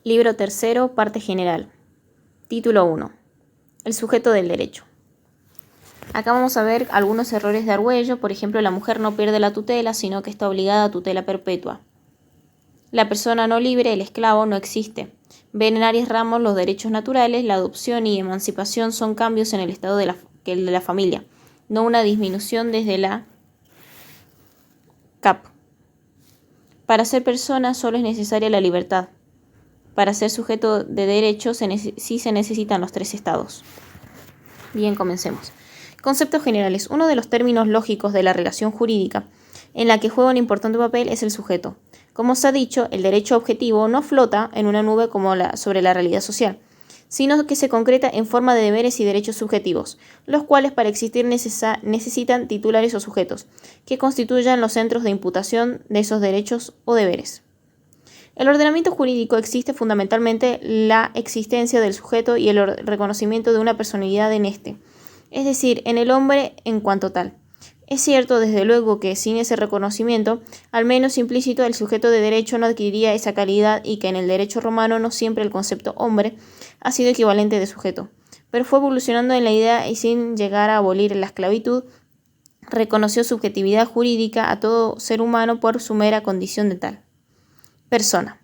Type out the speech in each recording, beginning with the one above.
Libro tercero, parte general. Título 1. El sujeto del derecho. Acá vamos a ver algunos errores de Argüello. Por ejemplo, la mujer no pierde la tutela, sino que está obligada a tutela perpetua. La persona no libre, el esclavo, no existe. Ven en Arias Ramos los derechos naturales, la adopción y emancipación son cambios en el estado de la familia, no una disminución desde la CAP. Para ser persona solo es necesaria la libertad. Para ser sujeto de derecho sí se necesitan los tres estados. Bien, comencemos. Conceptos generales. Uno de los términos lógicos de la relación jurídica en la que juega un importante papel es el sujeto. Como se ha dicho, el derecho objetivo no flota en una nube sobre la realidad social, sino que se concreta en forma de deberes y derechos subjetivos, los cuales para existir necesitan titulares o sujetos, que constituyan los centros de imputación de esos derechos o deberes. El ordenamiento jurídico existe fundamentalmente la existencia del sujeto y el reconocimiento de una personalidad en éste, es decir, en el hombre en cuanto tal. Es cierto, desde luego, que sin ese reconocimiento, al menos implícito, el sujeto de derecho no adquiriría esa calidad y que en el derecho romano no siempre el concepto hombre ha sido equivalente de sujeto, pero fue evolucionando en la idea y sin llegar a abolir la esclavitud, reconoció subjetividad jurídica a todo ser humano por su mera condición de tal. Persona.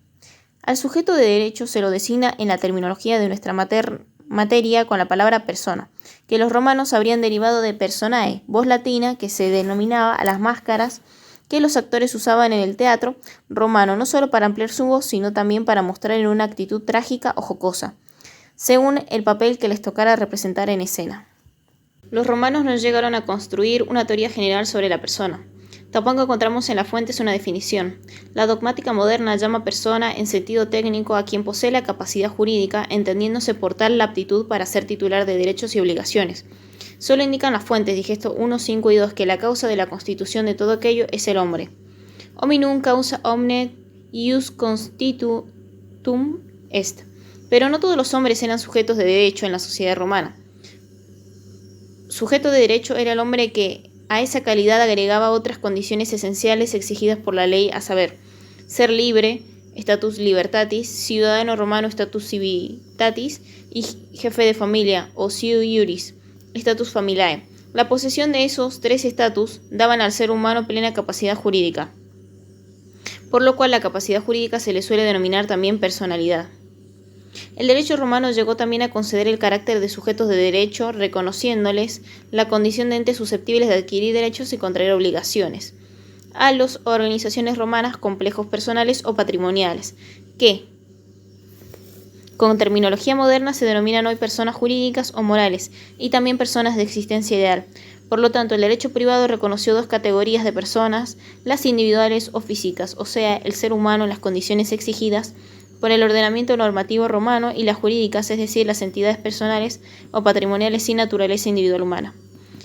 Al sujeto de derecho se lo designa en la terminología de nuestra materia con la palabra persona, que los romanos habrían derivado de personae, voz latina que se denominaba a las máscaras que los actores usaban en el teatro romano, no solo para ampliar su voz, sino también para mostrar en una actitud trágica o jocosa, según el papel que les tocara representar en escena. Los romanos no llegaron a construir una teoría general sobre la persona. Tampoco encontramos en las fuentes una definición. La dogmática moderna llama persona en sentido técnico a quien posee la capacidad jurídica, entendiéndose por tal la aptitud para ser titular de derechos y obligaciones. Solo indican las fuentes, Digesto 1, 5 y 2, que la causa de la constitución de todo aquello es el hombre. Hominum causa omne ius constitutum est. Pero no todos los hombres eran sujetos de derecho en la sociedad romana. Sujeto de derecho era el hombre que a esa calidad agregaba otras condiciones esenciales exigidas por la ley, a saber, ser libre, status libertatis, ciudadano romano, status civitatis, y jefe de familia, o ciu iuris, status familiae. La posesión de esos tres estatus daban al ser humano plena capacidad jurídica, por lo cual la capacidad jurídica se le suele denominar también personalidad. El derecho romano llegó también a conceder el carácter de sujetos de derecho, reconociéndoles la condición de entes susceptibles de adquirir derechos y contraer obligaciones a las organizaciones romanas, complejos personales o patrimoniales, que, con terminología moderna, se denominan hoy personas jurídicas o morales, y también personas de existencia ideal. Por lo tanto, el derecho privado reconoció dos categorías de personas, las individuales o físicas, o sea, el ser humano en las condiciones exigidas por el ordenamiento normativo romano, y las jurídicas, es decir, las entidades personales o patrimoniales sin naturaleza individual humana.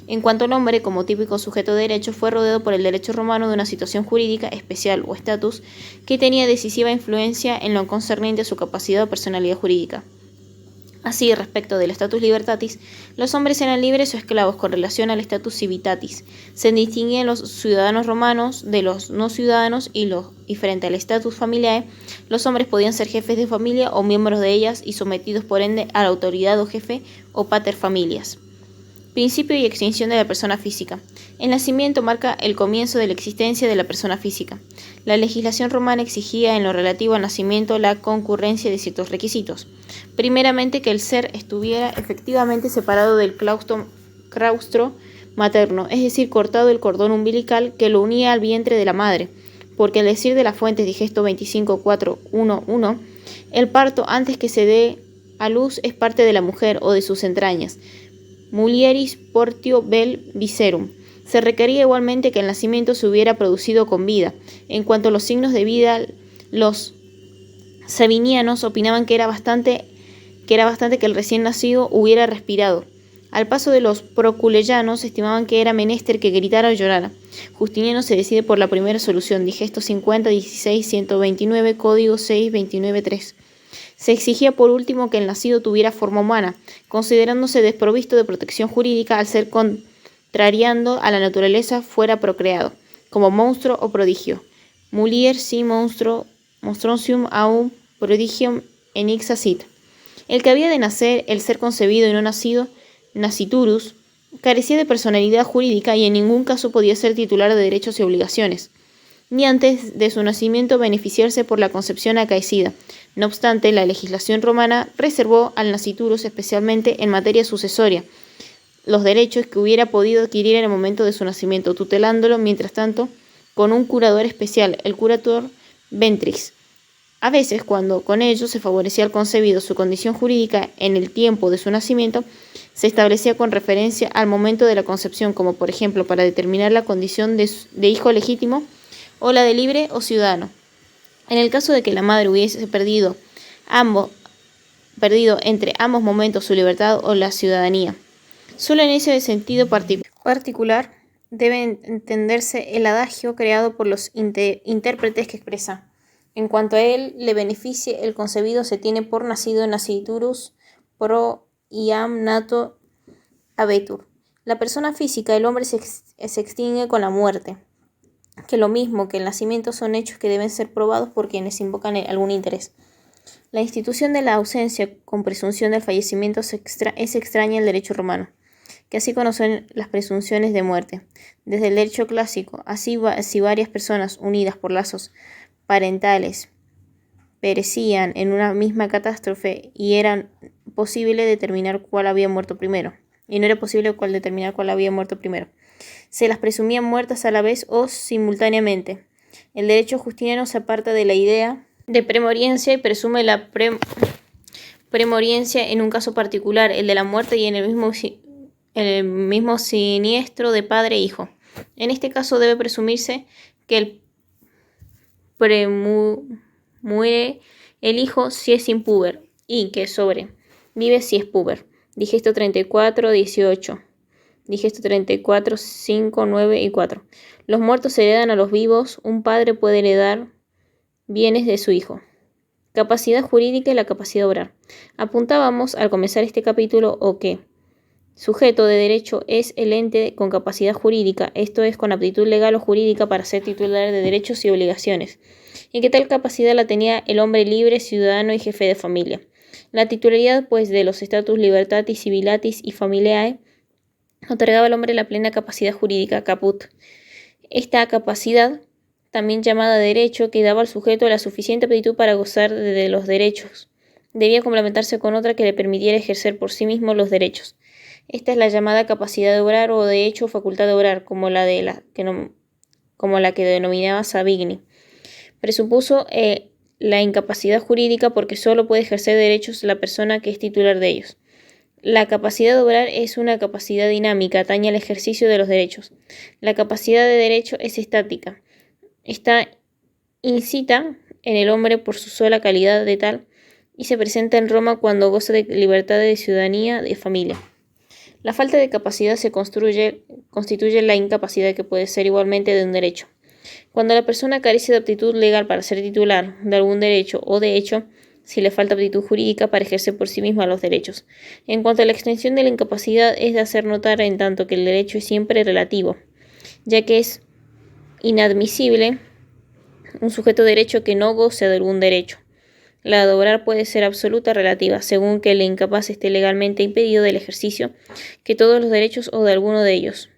En cuanto al hombre, como típico sujeto de derecho, fue rodeado por el derecho romano de una situación jurídica especial o estatus que tenía decisiva influencia en lo concerniente a su capacidad o personalidad jurídica. Así, respecto del status libertatis, los hombres eran libres o esclavos con relación al status civitatis. Se distinguían los ciudadanos romanos de los no ciudadanos y frente al status familiae, los hombres podían ser jefes de familia o miembros de ellas y sometidos por ende a la autoridad o jefe o pater familias. Principio y extinción de la persona física. El nacimiento marca el comienzo de la existencia de la persona física. La legislación romana exigía en lo relativo al nacimiento la concurrencia de ciertos requisitos. Primeramente, que el ser estuviera efectivamente separado del claustro materno, es decir, cortado el cordón umbilical que lo unía al vientre de la madre, porque al decir de las fuentes Digesto 25, 4, 1, 1, el parto antes que se dé a luz es parte de la mujer o de sus entrañas. Mulieris portio vel viserum. Se requería igualmente que el nacimiento se hubiera producido con vida. En cuanto a los signos de vida, los sabinianos opinaban que era bastante que el recién nacido hubiera respirado. Al paso de los proculeyanos estimaban que era menester que gritara o llorara. Justiniano se decide por la primera solución, Digesto 50, 16, 129, Código 6, 29, 3. Se exigía por último que el nacido tuviera forma humana, considerándose desprovisto de protección jurídica al ser contrariando a la naturaleza fuera procreado, como monstruo o prodigio. Mulier si monstrantium aum prodigium en ixta sit. El que había de nacer, el ser concebido y no nacido, nasciturus, carecía de personalidad jurídica y en ningún caso podía ser titular de derechos y obligaciones, ni antes de su nacimiento beneficiarse por la concepción acaecida. No obstante, la legislación romana reservó al nasciturus, especialmente en materia sucesoria, los derechos que hubiera podido adquirir en el momento de su nacimiento, tutelándolo, mientras tanto, con un curador especial, el curator ventris. A veces, cuando con ello se favorecía al concebido su condición jurídica en el tiempo de su nacimiento, se establecía con referencia al momento de la concepción, como por ejemplo para determinar la condición de hijo legítimo o la de libre o ciudadano. En el caso de que la madre hubiese perdido entre ambos momentos su libertad o la ciudadanía. Solo en ese sentido particular debe entenderse el adagio creado por los intérpretes que expresa: en cuanto a él le beneficie, el concebido se tiene por nacido nasciturus pro iam nato habetur. La persona física, el hombre, se extingue con la muerte, que lo mismo que el nacimiento son hechos que deben ser probados por quienes invocan algún interés. La institución de la ausencia con presunción del fallecimiento es extraña al derecho romano, que así conocen las presunciones de muerte. Desde el derecho clásico, así si varias personas unidas por lazos parentales perecían en una misma catástrofe y era posible determinar cuál había muerto primero, se las presumían muertas a la vez o simultáneamente. El derecho justiniano se aparta de la idea de premoriencia y presume la premoriencia en un caso particular, el de la muerte, y en el mismo siniestro de padre e hijo. En este caso debe presumirse que el muere el hijo si es impúber y que vive si es púber. Digesto 34, 18. Digesto 34, 5, 9 y 4. Los muertos heredan a los vivos. Un padre puede heredar bienes de su hijo. Capacidad jurídica y la capacidad de obrar. Apuntábamos al comenzar este capítulo que sujeto de derecho es el ente con capacidad jurídica, esto es, con aptitud legal o jurídica para ser titular de derechos y obligaciones, y que tal capacidad la tenía el hombre libre, ciudadano y jefe de familia. La titularidad, pues, de los status libertatis, civitatis y familiae otorgaba al hombre la plena capacidad jurídica, caput. Esta capacidad, también llamada derecho, que daba al sujeto la suficiente aptitud para gozar de los derechos, debía complementarse con otra que le permitiera ejercer por sí mismo los derechos. Esta es la llamada capacidad de obrar o de hecho facultad de obrar, como la que denominaba Savigny. Presupuso la incapacidad jurídica porque solo puede ejercer derechos la persona que es titular de ellos. La capacidad de obrar es una capacidad dinámica, atañe al ejercicio de los derechos. La capacidad de derecho es estática. Está incita en el hombre por su sola calidad de tal y se presenta en Roma cuando goza de libertad de ciudadanía, de familia. La falta de capacidad constituye la incapacidad, que puede ser igualmente de un derecho. Cuando la persona carece de aptitud legal para ser titular de algún derecho o de hecho, si le falta aptitud jurídica para ejercer por sí misma los derechos. En cuanto a la extensión de la incapacidad, es de hacer notar en tanto que el derecho es siempre relativo, ya que es inadmisible un sujeto de derecho que no goce de algún derecho. La de obrar puede ser absoluta relativa, según que el incapaz esté legalmente impedido del ejercicio que todos los derechos o de alguno de ellos.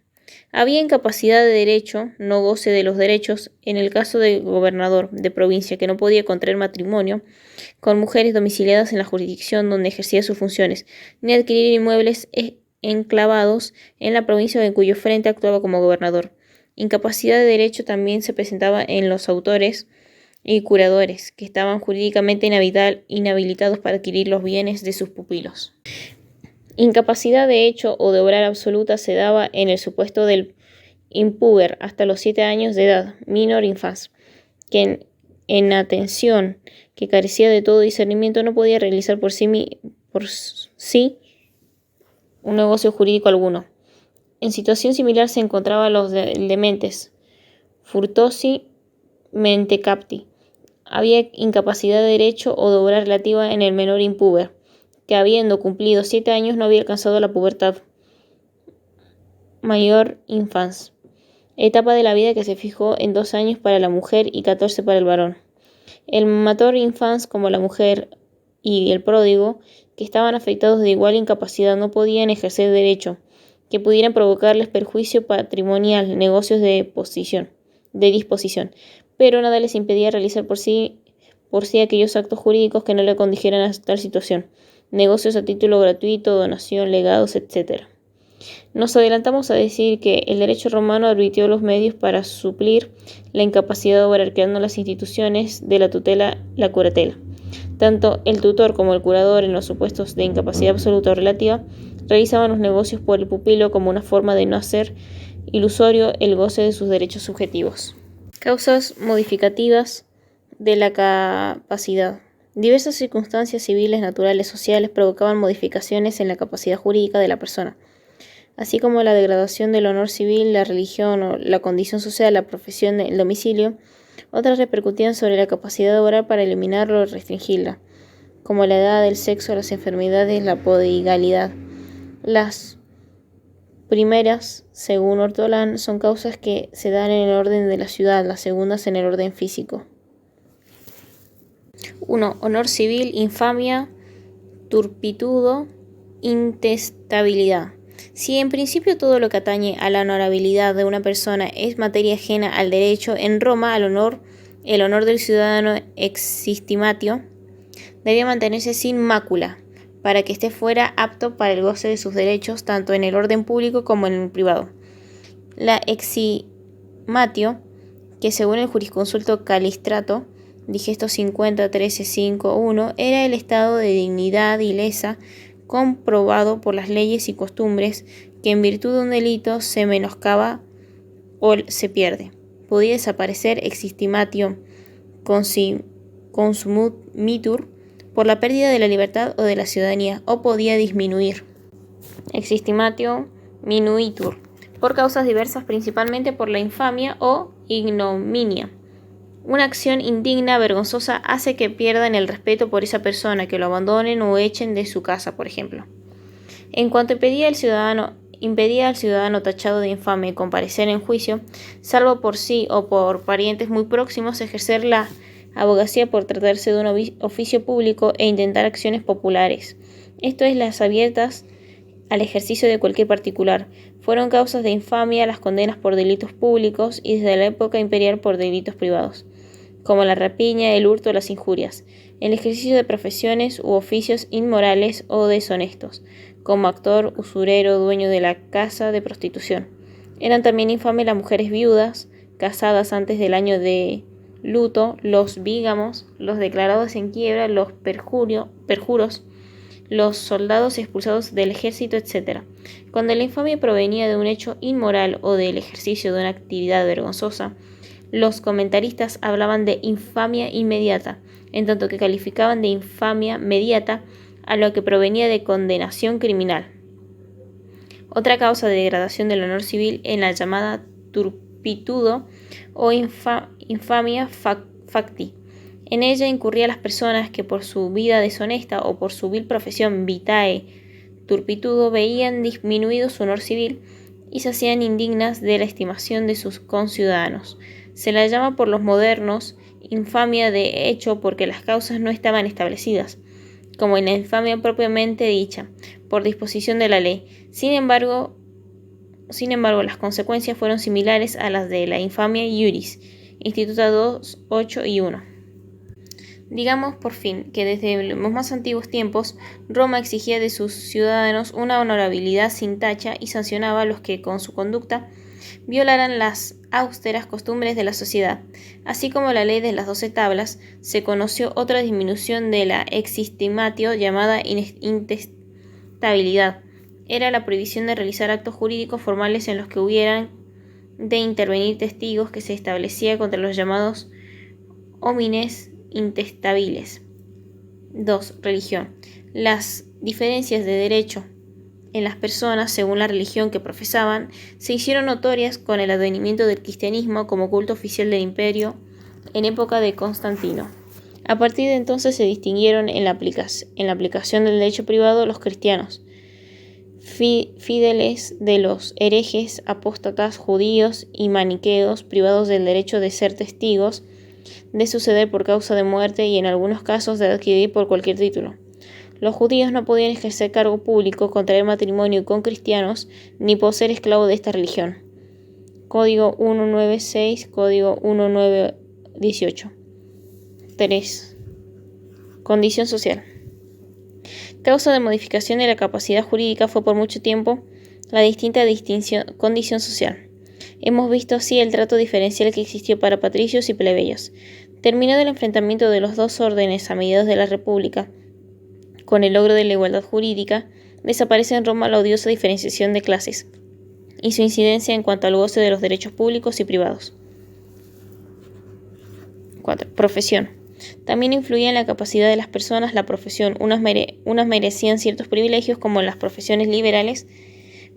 Había incapacidad de derecho, no goce de los derechos, en el caso del gobernador de provincia que no podía contraer matrimonio con mujeres domiciliadas en la jurisdicción donde ejercía sus funciones, ni adquirir inmuebles enclavados en la provincia en cuyo frente actuaba como gobernador. Incapacidad de derecho también se presentaba en los autores y curadores, que estaban jurídicamente inhabilitados para adquirir los bienes de sus pupilos. Incapacidad de hecho o de obrar absoluta se daba en el supuesto del impúber hasta los 7 años de edad, minor infans, que en atención que carecía de todo discernimiento no podía realizar por sí un negocio jurídico alguno. En situación similar se encontraban los dementes, furtosi mentecapti. Había incapacidad de derecho o de obra relativa en el menor impúber, que habiendo cumplido 7 años no había alcanzado la pubertad. Mayor infans, etapa de la vida que se fijó en 2 años para la mujer y 14 para el varón. El mator infans, como la mujer y el pródigo, que estaban afectados de igual incapacidad, no podían ejercer derecho, que pudieran provocarles perjuicio patrimonial, negocios de disposición, pero nada les impedía realizar por sí aquellos actos jurídicos que no le condujeran a tal situación, negocios a título gratuito, donación, legados, etc. Nos adelantamos a decir que el derecho romano advirtió los medios para suplir la incapacidad de obrar, creando las instituciones de la tutela, la curatela. Tanto el tutor como el curador, en los supuestos de incapacidad absoluta o relativa, realizaban los negocios por el pupilo como una forma de no hacer ilusorio el goce de sus derechos subjetivos. Causas modificativas de la capacidad. Diversas circunstancias civiles, naturales, sociales provocaban modificaciones en la capacidad jurídica de la persona, así como la degradación del honor civil, la religión o la condición social, la profesión, el domicilio. Otras repercutían sobre la capacidad de obrar para eliminarla o restringirla, como la edad, el sexo, las enfermedades, la prodigalidad. Las primeras, según Ortolán, son causas que se dan en el orden de la ciudad, las segundas en el orden físico. 1. Honor civil, infamia, turpitudo, intestabilidad. Si en principio todo lo que atañe a la honorabilidad de una persona es materia ajena al derecho, en Roma el honor del ciudadano existimatio debía mantenerse sin mácula, para que éste fuera apto para el goce de sus derechos, tanto en el orden público como en el privado. La eximatio, que según el jurisconsulto Calistrato, Digesto 50 13 5 1, era el estado de dignidad y lesa comprobado por las leyes y costumbres que en virtud de un delito se menoscaba o se pierde. Podía desaparecer existimatio consumitur por la pérdida de la libertad o de la ciudadanía, o podía disminuir existimatio minuitur por causas diversas, principalmente por la infamia o ignominia. Una acción indigna, vergonzosa, hace que pierdan el respeto por esa persona, que lo abandonen o echen de su casa, por ejemplo. En cuanto impedía al ciudadano tachado de infame comparecer en juicio, salvo por sí o por parientes muy próximos, ejercer la abogacía por tratarse de un oficio público e intentar acciones populares, esto es, las abiertas al ejercicio de cualquier particular. Fueron causas de infamia las condenas por delitos públicos y desde la época imperial por delitos privados, como la rapiña, el hurto o las injurias, el ejercicio de profesiones u oficios inmorales o deshonestos, como actor, usurero, dueño de la casa de prostitución. Eran también infames las mujeres viudas, casadas antes del año de luto, los bígamos, los declarados en quiebra, los perjuros, los soldados expulsados del ejército, etc. Cuando la infamia provenía de un hecho inmoral o del ejercicio de una actividad vergonzosa, los comentaristas hablaban de infamia inmediata, en tanto que calificaban de infamia mediata a lo que provenía de condenación criminal. Otra causa de degradación del honor civil en la llamada turpitudo o infamia facti. En ella incurrían las personas que por su vida deshonesta o por su vil profesión vitae turpitudo veían disminuido su honor civil y se hacían indignas de la estimación de sus conciudadanos. Se la llama por los modernos infamia de hecho porque las causas no estaban establecidas, como en la infamia propiamente dicha, por disposición de la ley. Sin embargo, las consecuencias fueron similares a las de la infamia iuris, Instituta 2, 8 y 1. Digamos, por fin, que desde los más antiguos tiempos, Roma exigía de sus ciudadanos una honorabilidad sin tacha y sancionaba a los que, con su conducta, violaran las austeras costumbres de la sociedad. Así como la ley de las 12 tablas, se conoció otra disminución de la existimatio llamada intestabilidad. Era la prohibición de realizar actos jurídicos formales en los que hubieran de intervenir testigos, que se establecía contra los llamados homines intestabiles. 2. Religión. Las diferencias de derecho en las personas, según la religión que profesaban, se hicieron notorias con el advenimiento del cristianismo como culto oficial del imperio en época de Constantino. A partir de entonces se distinguieron en la aplicación del derecho privado los cristianos, fieles de los herejes, apóstatas, judíos y maniqueos, privados del derecho de ser testigos de suceder por causa de muerte y en algunos casos de adquirir por cualquier título. Los judíos no podían ejercer cargo público, contraer matrimonio con cristianos, ni poseer esclavos de esta religión. Código 196, Código 1918. 3. Condición social. Causa de modificación de la capacidad jurídica fue por mucho tiempo la distinta condición social. Hemos visto así el trato diferencial que existió para patricios y plebeyos. Terminado el enfrentamiento de los dos órdenes a mediados de la República, con el logro de la igualdad jurídica, desaparece en Roma la odiosa diferenciación de clases y su incidencia en cuanto al goce de los derechos públicos y privados. 4. Profesión. También influía en la capacidad de las personas la profesión. Unas merecían ciertos privilegios, como en las profesiones liberales,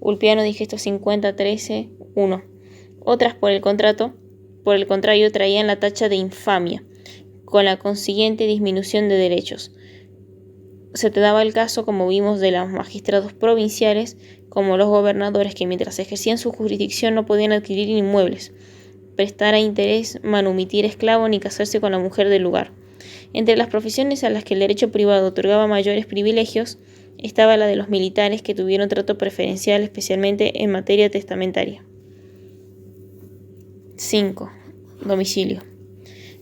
Ulpiano Digesto 50.13, 1. Otras, por el contrario, traían la tacha de infamia, con la consiguiente disminución de derechos. Se te daba el caso, como vimos, de los magistrados provinciales, como los gobernadores, que mientras ejercían su jurisdicción no podían adquirir inmuebles, prestar a interés, manumitir esclavo ni casarse con la mujer del lugar. Entre las profesiones a las que el derecho privado otorgaba mayores privilegios estaba la de los militares, que tuvieron trato preferencial especialmente en materia testamentaria. 5. Domicilio.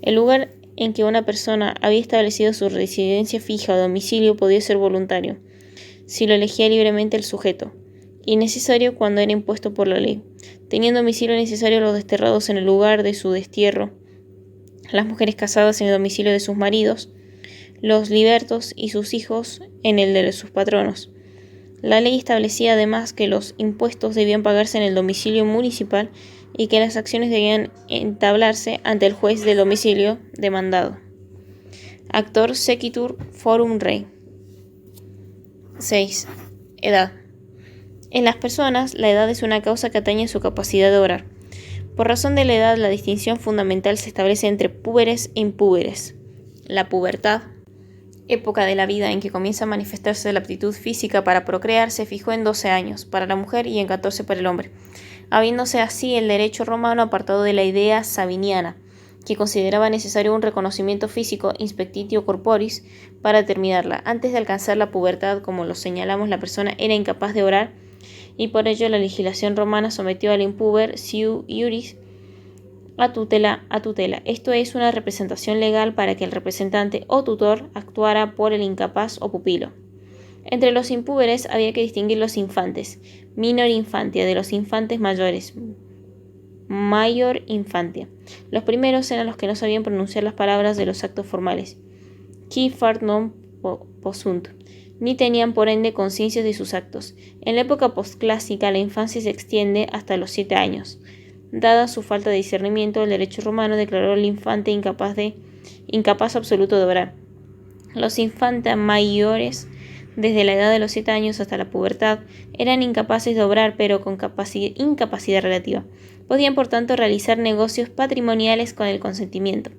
El lugar en que una persona había establecido su residencia fija o domicilio podía ser voluntario, si lo elegía libremente el sujeto, y necesario cuando era impuesto por la ley. Tenían domicilio necesario los desterrados en el lugar de su destierro, las mujeres casadas en el domicilio de sus maridos, los libertos y sus hijos en el de sus patronos. La ley establecía además que los impuestos debían pagarse en el domicilio municipal y que las acciones debían entablarse ante el juez del domicilio demandado. Actor sequitur forum rei. 6. Edad. En las personas, la edad es una causa que atañe a su capacidad de obrar. Por razón de la edad, la distinción fundamental se establece entre púberes e impúberes. La pubertad, época de la vida en que comienza a manifestarse la aptitud física para procrear, se fijó en 12 años para la mujer y en 14 para el hombre, habiéndose así el derecho romano apartado de la idea sabiniana, que consideraba necesario un reconocimiento físico inspectitio corporis para determinarla. Antes de alcanzar la pubertad, como lo señalamos, la persona era incapaz de orar, y por ello la legislación romana sometió al impúber siu iuris a tutela. Esto es una representación legal para que el representante o tutor actuara por el incapaz o pupilo. Entre los impúberes había que distinguir los infantes, minor infantia, de los infantes mayores, mayor infantia. Los primeros eran los que no sabían pronunciar las palabras de los actos formales, qui fart non possunt, ni tenían por ende conciencia de sus actos. En la época postclásica la infancia se extiende hasta los 7 años. Dada su falta de discernimiento, el derecho romano declaró al infante incapaz absoluto de obrar. Los infantes mayores, desde la edad de los 7 años hasta la pubertad, eran incapaces de obrar, pero con incapacidad relativa. Podían, por tanto, realizar negocios patrimoniales con el consentimiento,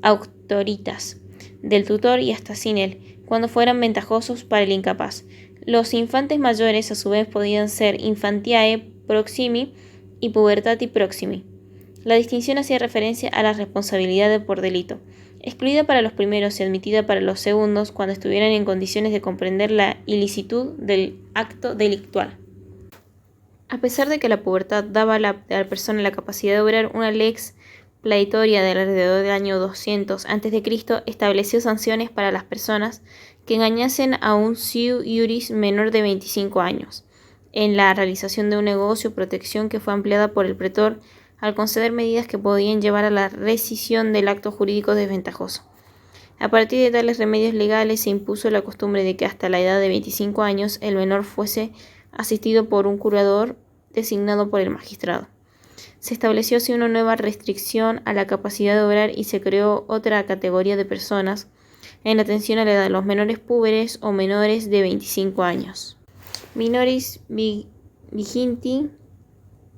auctoritas, del tutor y hasta sin él, cuando fueran ventajosos para el incapaz. Los infantes mayores, a su vez, podían ser infantiae proximi y pubertati proximi. La distinción hacía referencia a la responsabilidad por delito, excluida para los primeros y admitida para los segundos cuando estuvieran en condiciones de comprender la ilicitud del acto delictual. A pesar de que la pubertad daba a la persona la capacidad de obrar, una lex praetoria del alrededor del año 200 a.C. estableció sanciones para las personas que engañasen a un siu iuris menor de 25 años en la realización de un negocio, protección que fue ampliada por el pretor al conceder medidas que podían llevar a la rescisión del acto jurídico desventajoso. A partir de tales remedios legales se impuso la costumbre de que hasta la edad de 25 años el menor fuese asistido por un curador designado por el magistrado. Se estableció así una nueva restricción a la capacidad de obrar y se creó otra categoría de personas en atención a la edad de los menores púberes o menores de 25 años. Minoris viginti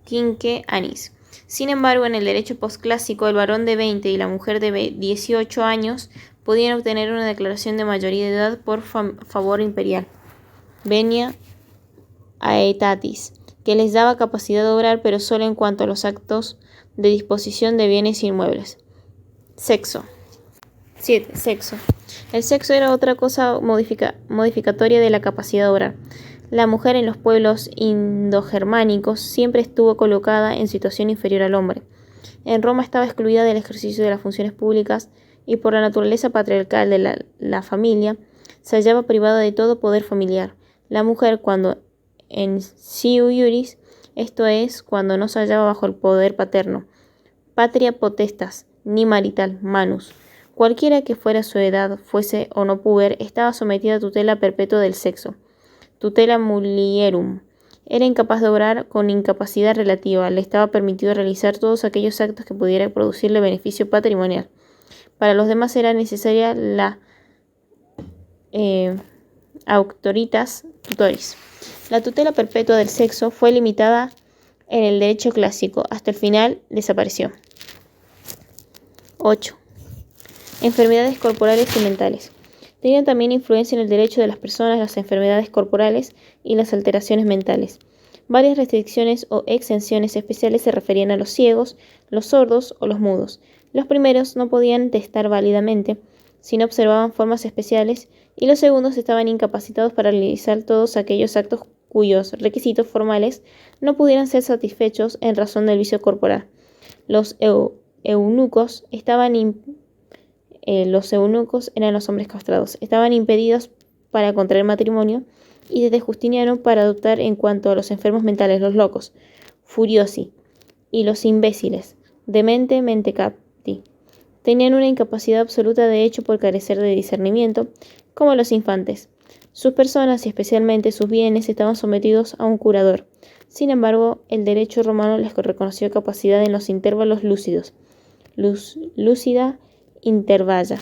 quinque annis. Sin embargo, en el derecho postclásico, el varón de 20 y la mujer de 18 años podían obtener una declaración de mayoría de edad por favor imperial, venia aetatis, que les daba capacidad de obrar, pero solo en cuanto a los actos de disposición de bienes inmuebles. Sexo. 7. Sexo. El sexo era otra cosa modificatoria de la capacidad de obrar. La mujer en los pueblos indogermánicos siempre estuvo colocada en situación inferior al hombre. En Roma estaba excluida del ejercicio de las funciones públicas y por la naturaleza patriarcal de la familia se hallaba privada de todo poder familiar. La mujer, cuando en siu iuris, esto es, cuando no se hallaba bajo el poder paterno, patria potestas, ni marital, manus. Cualquiera que fuera su edad, fuese o no puber, estaba sometida a tutela perpetua del sexo, tutela mulierum. Era incapaz de obrar con incapacidad relativa, le estaba permitido realizar todos aquellos actos que pudieran producirle beneficio patrimonial. Para los demás era necesaria la auctoritas tutoris. La tutela perpetua del sexo fue limitada en el derecho clásico, hasta el final desapareció. 8. Enfermedades corporales y mentales. Tenían también influencia en el derecho de las personas las enfermedades corporales y las alteraciones mentales. Varias restricciones o exenciones especiales se referían a los ciegos, los sordos o los mudos. Los primeros no podían testar válidamente si no observaban formas especiales y los segundos estaban incapacitados para realizar todos aquellos actos cuyos requisitos formales no pudieran ser satisfechos en razón del vicio corporal. Los eunucos los eunucos eran los hombres castrados. Estaban impedidos para contraer matrimonio y desde Justiniano para adoptar en cuanto a los enfermos mentales, los locos, furiosi, y los imbéciles, demente mentecapti. Tenían una incapacidad absoluta de hecho por carecer de discernimiento, como los infantes. Sus personas y especialmente sus bienes estaban sometidos a un curador. Sin embargo, el derecho romano les reconoció capacidad en los intervalos lúcidos. Lúcida intervalla.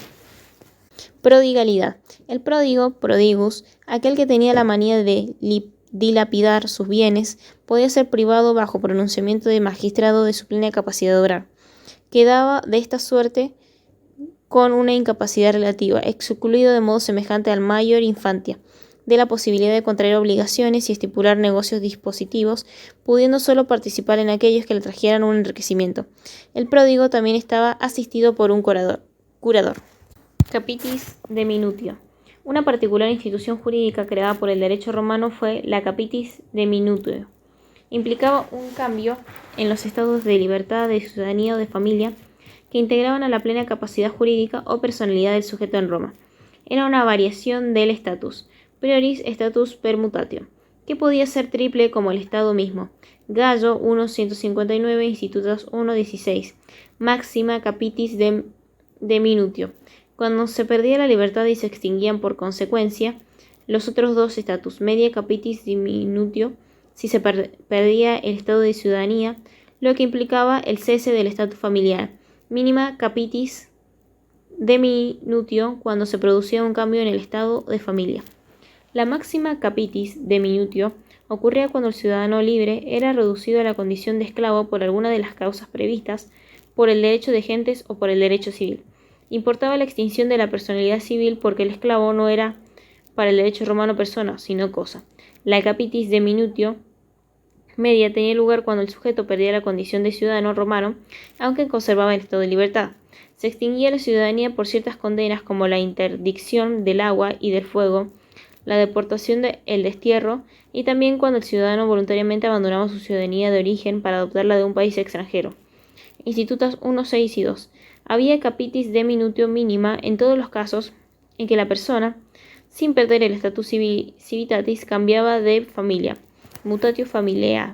Prodigalidad. El pródigo, prodigus, aquel que tenía la manía de dilapidar sus bienes, podía ser privado bajo pronunciamiento de magistrado de su plena capacidad de obrar. Quedaba de esta suerte con una incapacidad relativa, excluido de modo semejante al mayor infantia, de la posibilidad de contraer obligaciones y estipular negocios dispositivos, pudiendo solo participar en aquellos que le trajeran un enriquecimiento. El pródigo también estaba asistido por un curador. Capitis de minutio. Una particular institución jurídica creada por el derecho romano fue la capitis de minutio. Implicaba un cambio en los estados de libertad, de ciudadanía o de familia que integraban a la plena capacidad jurídica o personalidad del sujeto en Roma. Era una variación del status, prioris status permutatio, que podía ser triple como el estado mismo. Gallo 1.159, Institutos 1.16. Máxima capitis de minutio. Cuando se perdía la libertad y se extinguían por consecuencia los otros dos estatus, media capitis diminutio, si se perdía el estado de ciudadanía, lo que implicaba el cese del estatus familiar, mínima capitis diminutio, cuando se producía un cambio en el estado de familia. La máxima capitis diminutio ocurría cuando el ciudadano libre era reducido a la condición de esclavo por alguna de las causas previstas por el derecho de gentes o por el derecho civil. Importaba la extinción de la personalidad civil porque el esclavo no era para el derecho romano persona, sino cosa. La capitis diminutio media tenía lugar cuando el sujeto perdía la condición de ciudadano romano, aunque conservaba el estado de libertad. Se extinguía la ciudadanía por ciertas condenas como la interdicción del agua y del fuego, la deportación el destierro, y también cuando el ciudadano voluntariamente abandonaba su ciudadanía de origen para adoptarla de un país extranjero. Institutos 1, 6 y 2. Había capitis diminutio mínima en todos los casos en que la persona, sin perder el status civitatis, cambiaba de familia, mutatio familiae,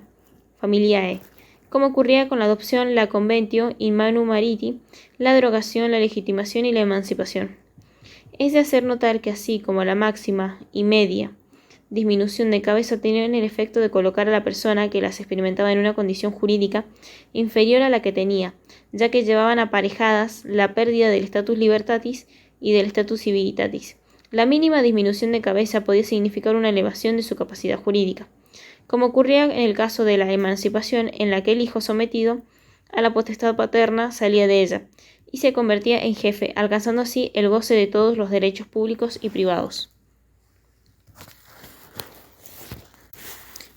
como ocurría con la adopción, la conventio, in manu mariti, la derogación, la legitimación y la emancipación. Es de hacer notar que así como la máxima y media disminución de cabeza tenían el efecto de colocar a la persona que las experimentaba en una condición jurídica inferior a la que tenía, ya que llevaban aparejadas la pérdida del status libertatis y del status civilitatis. La mínima disminución de cabeza podía significar una elevación de su capacidad jurídica, como ocurría en el caso de la emancipación, en la que el hijo sometido a la potestad paterna salía de ella y se convertía en jefe, alcanzando así el goce de todos los derechos públicos y privados.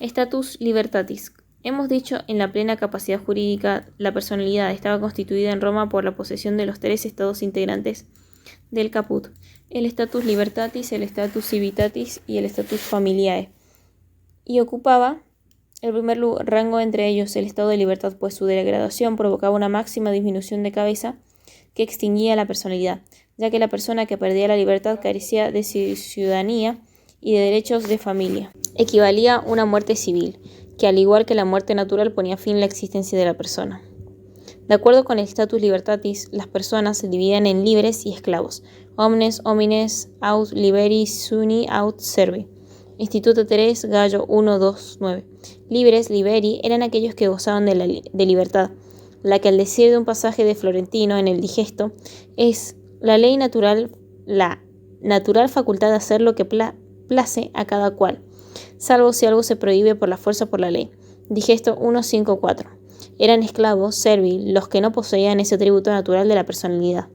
Status libertatis. Hemos dicho en la plena capacidad jurídica, la personalidad estaba constituida en Roma por la posesión de los 3 estados integrantes del caput: el status libertatis, el status civitatis y el status familiae, y ocupaba el primer rango entre ellos el estado de libertad, pues su degradación provocaba una máxima disminución de cabeza que extinguía la personalidad, ya que la persona que perdía la libertad carecía de ciudadanía y de derechos de familia. Equivalía a una muerte civil, que al igual que la muerte natural ponía fin a la existencia de la persona. De acuerdo con el status libertatis, las personas se dividían en libres y esclavos. Omnes homines aut liberi suni aut servi. Instituto 3, Gallo 1, 2, 9. Libres, liberi, eran aquellos que gozaban de libertad, la que al decir de un pasaje de Florentino en el Digesto, es la ley natural, la natural facultad de hacer lo que place a cada cual, salvo si algo se prohíbe por la fuerza por la ley. Digesto 1, 5, 4. Eran esclavos, servi, los que no poseían ese atributo natural de la personalidad,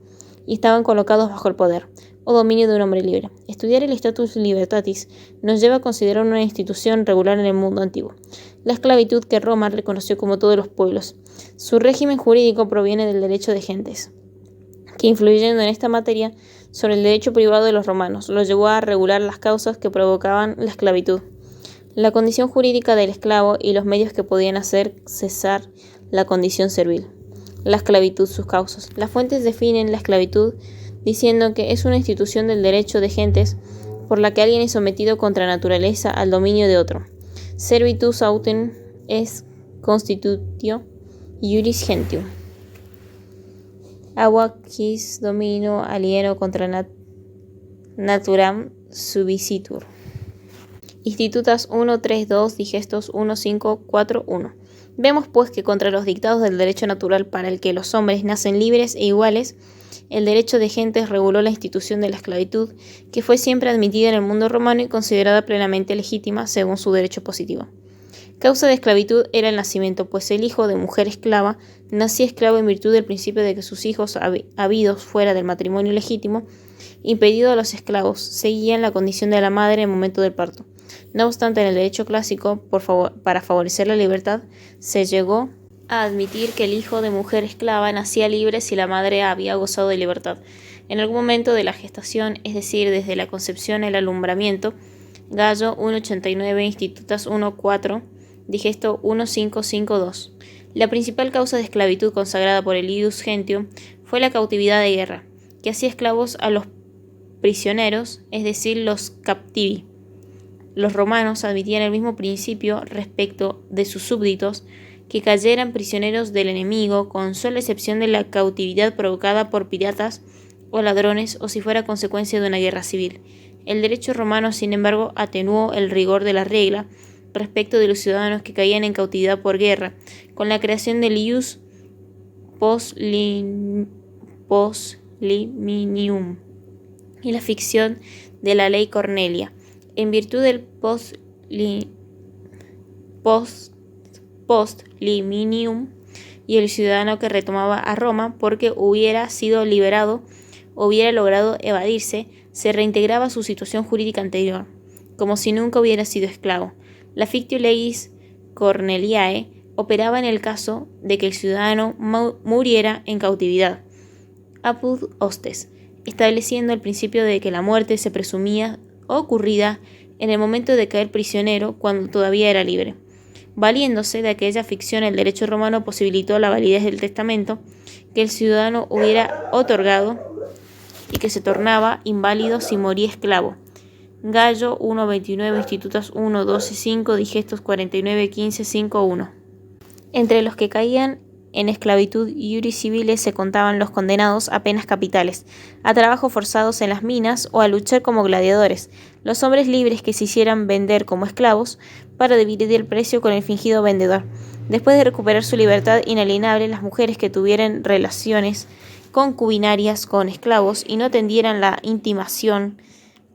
y estaban colocados bajo el poder o dominio de un hombre libre. Estudiar el status libertatis nos lleva a considerar una institución regular en el mundo antiguo, la esclavitud que Roma reconoció como todos los pueblos. Su régimen jurídico proviene del derecho de gentes, que influyendo en esta materia sobre el derecho privado de los romanos, lo llevó a regular las causas que provocaban la esclavitud, la condición jurídica del esclavo y los medios que podían hacer cesar la condición servil. La esclavitud, sus causas. Las fuentes definen la esclavitud diciendo que es una institución del derecho de gentes por la que alguien es sometido contra naturaleza al dominio de otro. Servitus autem es constitutio iuris gentium. Agua quis domino alieno contra naturam subicitur. Institutas 1, 3, 2, Digestos 1, 5, 4, 1. Vemos pues que contra los dictados del derecho natural para el que los hombres nacen libres e iguales, el derecho de gentes reguló la institución de la esclavitud, que fue siempre admitida en el mundo romano y considerada plenamente legítima según su derecho positivo. Causa de esclavitud era el nacimiento, pues el hijo de mujer esclava nacía esclavo en virtud del principio de que sus hijos habidos fuera del matrimonio legítimo, impedido a los esclavos, seguían la condición de la madre en el momento del parto. No obstante, en el derecho clásico, para favorecer la libertad, se llegó a admitir que el hijo de mujer esclava nacía libre si la madre había gozado de libertad en algún momento de la gestación, es decir, desde la concepción al alumbramiento. Gallo 1.89, Institutas 1.4, Digesto 1.5.5.2. La principal causa de esclavitud consagrada por el Ius Gentium fue la cautividad de guerra, que hacía esclavos a los prisioneros, es decir, los captivi. Los romanos admitían el mismo principio respecto de sus súbditos, que cayeran prisioneros del enemigo, con sola excepción de la cautividad provocada por piratas o ladrones, o si fuera consecuencia de una guerra civil. El derecho romano, sin embargo, atenuó el rigor de la regla respecto de los ciudadanos que caían en cautividad por guerra, con la creación del ius postliminium y la ficción de la ley Cornelia. En virtud del postliminium y el ciudadano que retomaba a Roma porque hubiera sido liberado o hubiera logrado evadirse, se reintegraba a su situación jurídica anterior, como si nunca hubiera sido esclavo. La fictio legis Corneliae operaba en el caso de que el ciudadano muriera en cautividad, apud hostes, estableciendo el principio de que la muerte se presumía ocurrida en el momento de caer prisionero cuando todavía era libre. Valiéndose de aquella ficción, el derecho romano posibilitó la validez del testamento que el ciudadano hubiera otorgado y que se tornaba inválido si moría esclavo. Gallo 1.29, Institutas 1.12.5, Digestos 49.15.5.1. Entre los que caían en esclavitud iuris civiles se contaban los condenados a penas capitales, a trabajos forzados en las minas o a luchar como gladiadores, los hombres libres que se hicieran vender como esclavos para dividir el precio con el fingido vendedor. Después de recuperar su libertad inalienable, las mujeres que tuvieran relaciones concubinarias con esclavos y no tendieran la intimación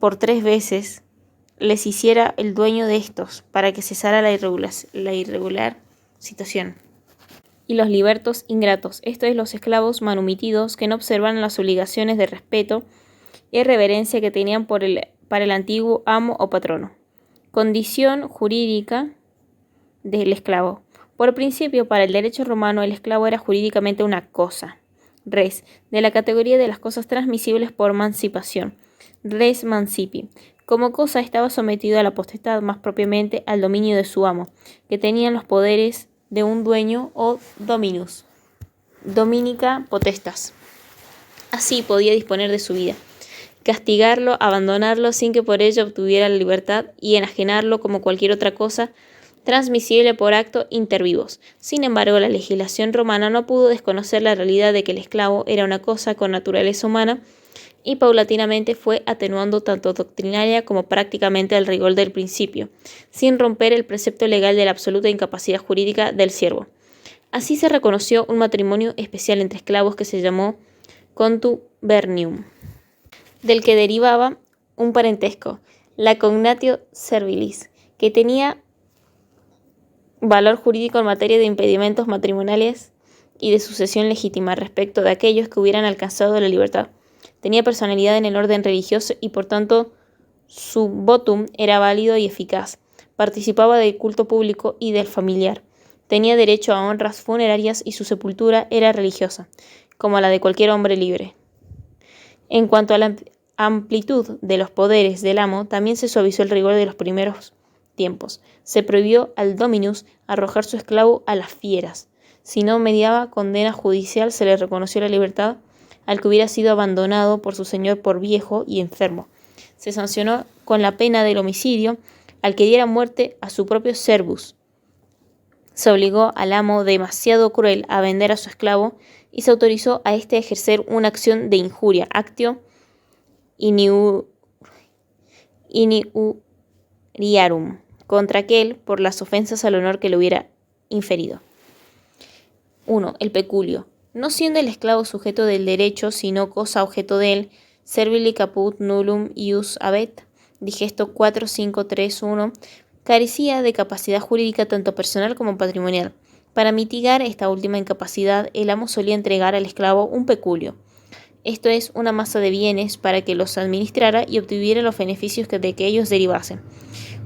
por 3 veces, les hiciera el dueño de estos para que cesara la irregular situación. Y los libertos ingratos, esto es, los esclavos manumitidos que no observan las obligaciones de respeto y reverencia que tenían para el antiguo amo o patrono. Condición jurídica del esclavo. Por principio, para el derecho romano, el esclavo era jurídicamente una cosa, res, de la categoría de las cosas transmisibles por mancipación, res mancipi. Como cosa estaba sometido a la potestad, más propiamente al dominio de su amo, que tenían los poderes de un dueño o dominus, dominica potestas. Así podía disponer de su vida, castigarlo, abandonarlo sin que por ello obtuviera la libertad y enajenarlo como cualquier otra cosa transmisible por acto inter vivos. Sin embargo, la legislación romana no pudo desconocer la realidad de que el esclavo era una cosa con naturaleza humana y paulatinamente fue atenuando tanto doctrinaria como prácticamente el rigor del principio, sin romper el precepto legal de la absoluta incapacidad jurídica del siervo. Así se reconoció un matrimonio especial entre esclavos que se llamó contubernium, del que derivaba un parentesco, la cognatio servilis, que tenía valor jurídico en materia de impedimentos matrimoniales y de sucesión legítima respecto de aquellos que hubieran alcanzado la libertad. Tenía personalidad en el orden religioso y por tanto su votum era válido y eficaz. Participaba del culto público y del familiar. Tenía derecho a honras funerarias y su sepultura era religiosa, como la de cualquier hombre libre. En cuanto a la amplitud de los poderes del amo, también se suavizó el rigor de los primeros tiempos. Se prohibió al dominus arrojar su esclavo a las fieras. Si no mediaba condena judicial, se le reconoció la libertad al que hubiera sido abandonado por su señor por viejo y enfermo. Se sancionó con la pena del homicidio al que diera muerte a su propio servus. Se obligó al amo demasiado cruel a vender a su esclavo y se autorizó a éste a ejercer una acción de injuria, actio injuriarum, contra aquel por las ofensas al honor que le hubiera inferido. 1. El peculio. No siendo el esclavo sujeto del derecho, sino cosa objeto de él, servili caput nullum ius habet, digesto 4.5.3.1, carecía de capacidad jurídica tanto personal como patrimonial. Para mitigar esta última incapacidad, el amo solía entregar al esclavo un peculio, esto es, una masa de bienes para que los administrara y obtuviera los beneficios de que ellos derivasen.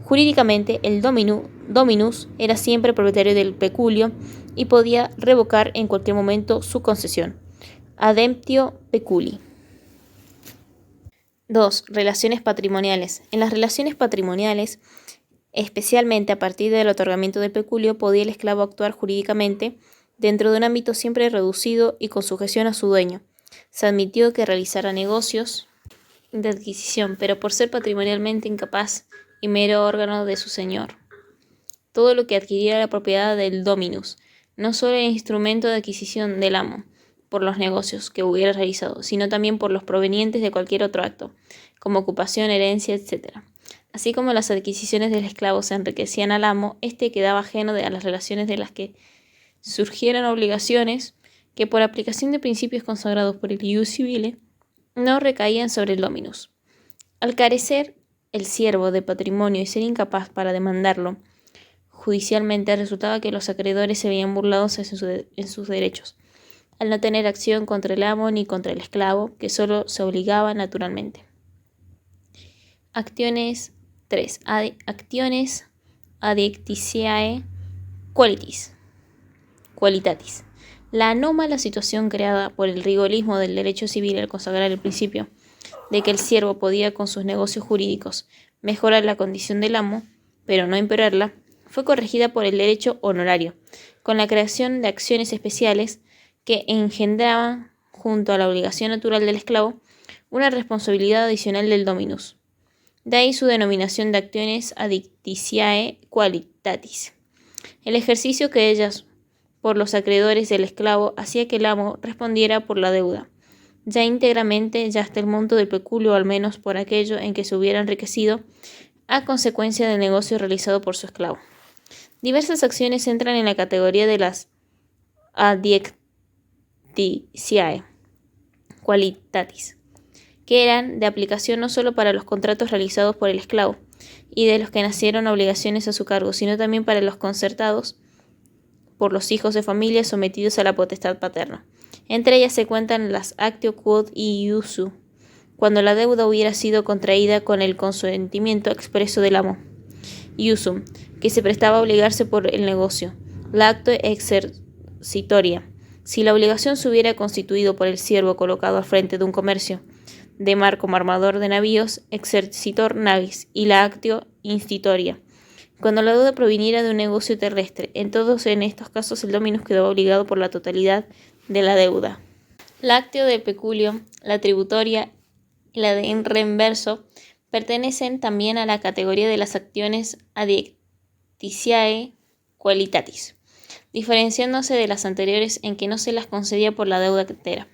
Jurídicamente, el dominus era siempre propietario del peculio y podía revocar en cualquier momento su concesión. Ademptio peculi. 2. Relaciones patrimoniales. En las relaciones patrimoniales, especialmente a partir del otorgamiento del peculio, podía el esclavo actuar jurídicamente dentro de un ámbito siempre reducido y con sujeción a su dueño. Se admitió que realizara negocios de adquisición, pero por ser patrimonialmente incapaz y mero órgano de su señor. Todo lo que adquiriera la propiedad del dominus, no solo el instrumento de adquisición del amo, por los negocios que hubiera realizado, sino también por los provenientes de cualquier otro acto, como ocupación, herencia, etc. Así como las adquisiciones del esclavo se enriquecían al amo, éste quedaba ajeno a las relaciones de las que surgieran obligaciones que por aplicación de principios consagrados por el ius civile no recaían sobre el dominus. Al carecer el siervo de patrimonio y ser incapaz para demandarlo judicialmente, resultaba que los acreedores se veían burlados en sus derechos, al no tener acción contra el amo ni contra el esclavo, que solo se obligaba naturalmente. Acciones 3. Actiones adiectitiae qualitatis. La anómala situación creada por el rigorismo del derecho civil al consagrar el principio de que el siervo podía con sus negocios jurídicos mejorar la condición del amo, pero no empeorarla, fue corregida por el derecho honorario, con la creación de acciones especiales que engendraban, junto a la obligación natural del esclavo, una responsabilidad adicional del dominus. De ahí su denominación de actiones adiectitiae qualitatis. El ejercicio que ellas por los acreedores del esclavo hacía que el amo respondiera por la deuda, ya íntegramente, ya hasta el monto del peculio, o al menos por aquello en que se hubiera enriquecido a consecuencia del negocio realizado por su esclavo. Diversas acciones entran en la categoría de las adiectitiae qualitatis, que eran de aplicación no solo para los contratos realizados por el esclavo y de los que nacieron obligaciones a su cargo, sino también para los concertados por los hijos de familia sometidos a la potestad paterna. Entre ellas se cuentan las actio quod iusu, cuando la deuda hubiera sido contraída con el consentimiento expreso del amo, iusum, que se prestaba a obligarse por el negocio, La acto exercitoria. Si la obligación se hubiera constituido por el siervo colocado al frente de un comercio de mar como armador de navíos, exercitor navis, y la actio institutoria. Cuando la deuda proviniera de un negocio terrestre, en estos casos el dominus quedaba obligado por la totalidad de la deuda. La actio de peculio, la tributoria y la de reimverso pertenecen también a la categoría de las acciones addiecticiae qualitatis, diferenciándose de las anteriores en que no se las concedía por la deuda entera.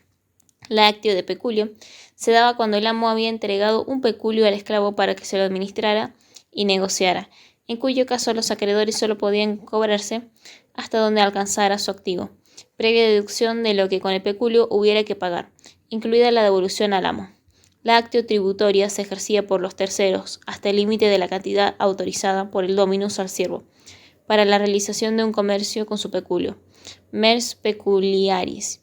La actio de peculio se daba cuando el amo había entregado un peculio al esclavo para que se lo administrara y negociara, en cuyo caso los acreedores solo podían cobrarse hasta donde alcanzara su activo, previa deducción de lo que con el peculio hubiera que pagar, incluida la devolución al amo. La actio tributoria se ejercía por los terceros hasta el límite de la cantidad autorizada por el dominus al siervo para la realización de un comercio con su peculio, mers peculiaris,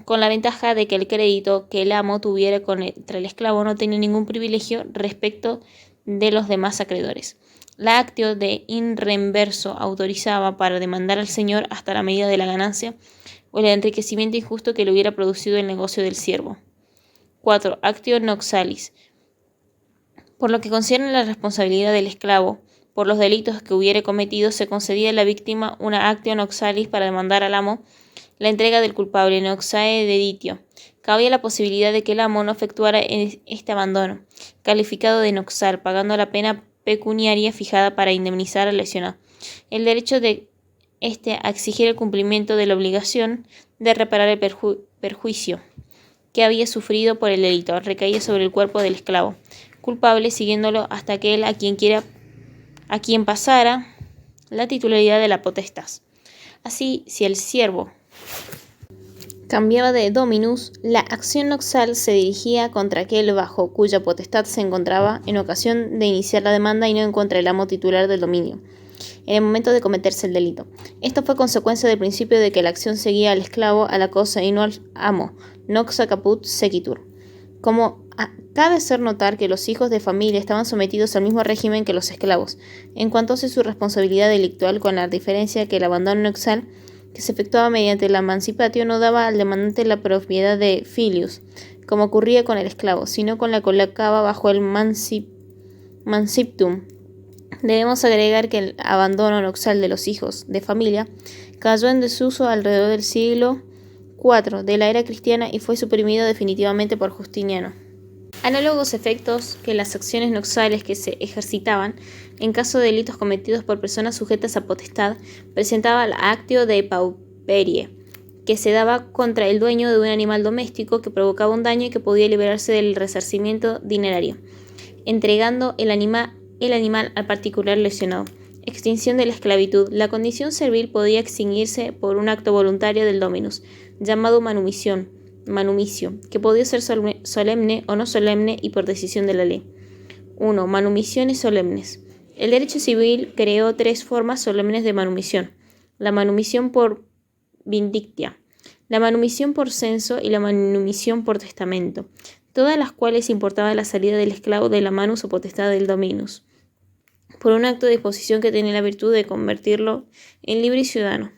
con la ventaja de que el crédito que el amo tuviera contra el esclavo no tenía ningún privilegio respecto de los demás acreedores. La actio de in reimverso autorizaba para demandar al señor hasta la medida de la ganancia o el enriquecimiento injusto que le hubiera producido el negocio del siervo. 4. Actio noxalis. Por lo que concierne a la responsabilidad del esclavo por los delitos que hubiere cometido, se concedía a la víctima una actio noxalis para demandar al amo la entrega del culpable noxae deditio. Cabía la posibilidad de que el amo no efectuara este abandono, calificado de noxal, pagando la pena pecuniaria fijada para indemnizar al lesionado. El derecho de a exigir el cumplimiento de la obligación de reparar el perjuicio que había sufrido por el delito recaía sobre el cuerpo del esclavo culpable, siguiéndolo hasta aquel a quien pasara la titularidad de la potestad. Así, si el siervo cambiaba de dominus, la acción noxal se dirigía contra aquel bajo cuya potestad se encontraba en ocasión de iniciar la demanda y no en contra el amo titular del dominio en el momento de cometerse el delito. Esto fue consecuencia del principio de que la acción seguía al esclavo a la cosa y no al amo, noxa caput sequitur. Como cabe hacer notar que los hijos de familia estaban sometidos al mismo régimen que los esclavos, en cuanto a su responsabilidad delictual, con la diferencia que el abandono noxal, que se efectuaba mediante la emancipatio, no daba al demandante la propiedad de filius, como ocurría con el esclavo, sino con la colocaba bajo el manciptum. Debemos agregar que el abandono noxal de los hijos de familia cayó en desuso alrededor del siglo IV de la era cristiana y fue suprimido definitivamente por Justiniano. Análogos efectos que las acciones noxales que se ejercitaban en caso de delitos cometidos por personas sujetas a potestad presentaba la actio de pauperie, que se daba contra el dueño de un animal doméstico que provocaba un daño y que podía liberarse del resarcimiento dinerario, entregando el animal al particular lesionado. Extinción de la esclavitud. La condición servil podía extinguirse por un acto voluntario del dominus, llamado manumicio, que podía ser solemne o no solemne y por decisión de la ley. 1. Manumisiones solemnes. El derecho civil creó 3 formas solemnes de manumisión: la manumisión por vindictia, la manumisión por censo y la manumisión por testamento, todas las cuales importaban la salida del esclavo de la manus o potestad del dominus, por un acto de disposición que tenía la virtud de convertirlo en libre y ciudadano.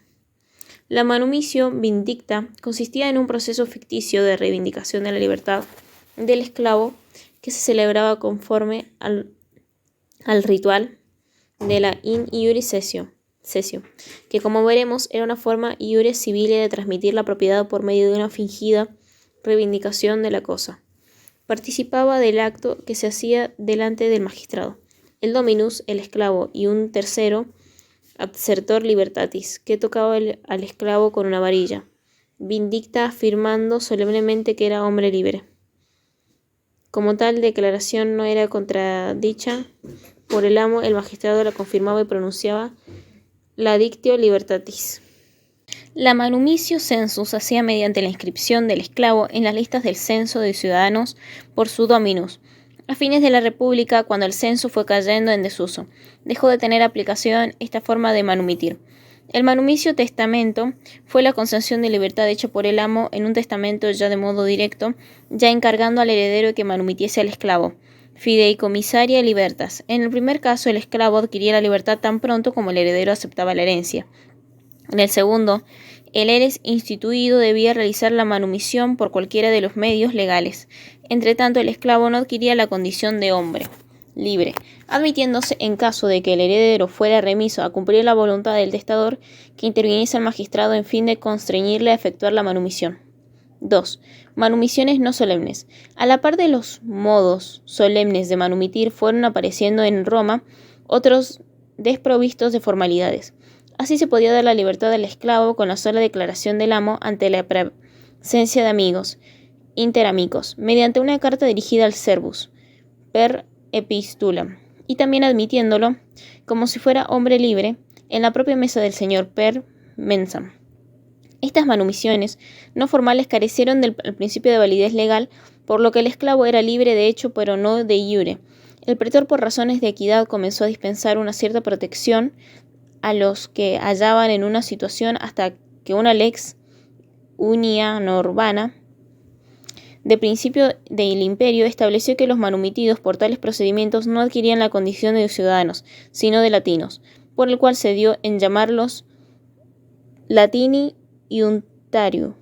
La manumisio vindicta consistía en un proceso ficticio de reivindicación de la libertad del esclavo que se celebraba conforme al ritual de la in iuris cessio, que, como veremos, era una forma iuris civile de transmitir la propiedad por medio de una fingida reivindicación de la cosa. Participaba del acto que se hacía delante del magistrado, el dominus, el esclavo, y un tercero, adsertor libertatis, que tocaba al esclavo con una varilla, vindicta, afirmando solemnemente que era hombre libre. Como tal declaración no era contradicha por el amo, el magistrado la confirmaba y pronunciaba la dictio libertatis. La manumitio census se hacía mediante la inscripción del esclavo en las listas del censo de ciudadanos por su dominus. A fines de la República, cuando el censo fue cayendo en desuso, dejó de tener aplicación esta forma de manumitir. El manumitio testamento fue la concesión de libertad hecha por el amo en un testamento ya de modo directo, ya encargando al heredero que manumitiese al esclavo. Fideicomisaria libertas. En el primer caso, el esclavo adquiría la libertad tan pronto como el heredero aceptaba la herencia. En el segundo, el eres instituido debía realizar la manumisión por cualquiera de los medios legales. Entretanto, el esclavo no adquiría la condición de hombre libre, admitiéndose, en caso de que el heredero fuera remiso a cumplir la voluntad del testador, que interviniese el magistrado en fin de constreñirle a efectuar la manumisión. 2. Manumisiones no solemnes. A la par de los modos solemnes de manumitir fueron apareciendo en Roma otros desprovistos de formalidades. Así se podía dar la libertad al esclavo con la sola declaración del amo ante la presencia de amigos, interamicos, mediante una carta dirigida al servus, per epistulam, y también admitiéndolo, como si fuera hombre libre, en la propia mesa del señor, per mensam. Estas manumisiones no formales carecieron del principio de validez legal, por lo que el esclavo era libre de hecho, pero no de iure. El pretor, por razones de equidad, comenzó a dispensar una cierta protección a los que hallaban en una situación hasta que una lex unia urbana de principio del imperio estableció que los manumitidos por tales procedimientos no adquirían la condición de ciudadanos, sino de latinos, por el cual se dio en llamarlos latini iuntario.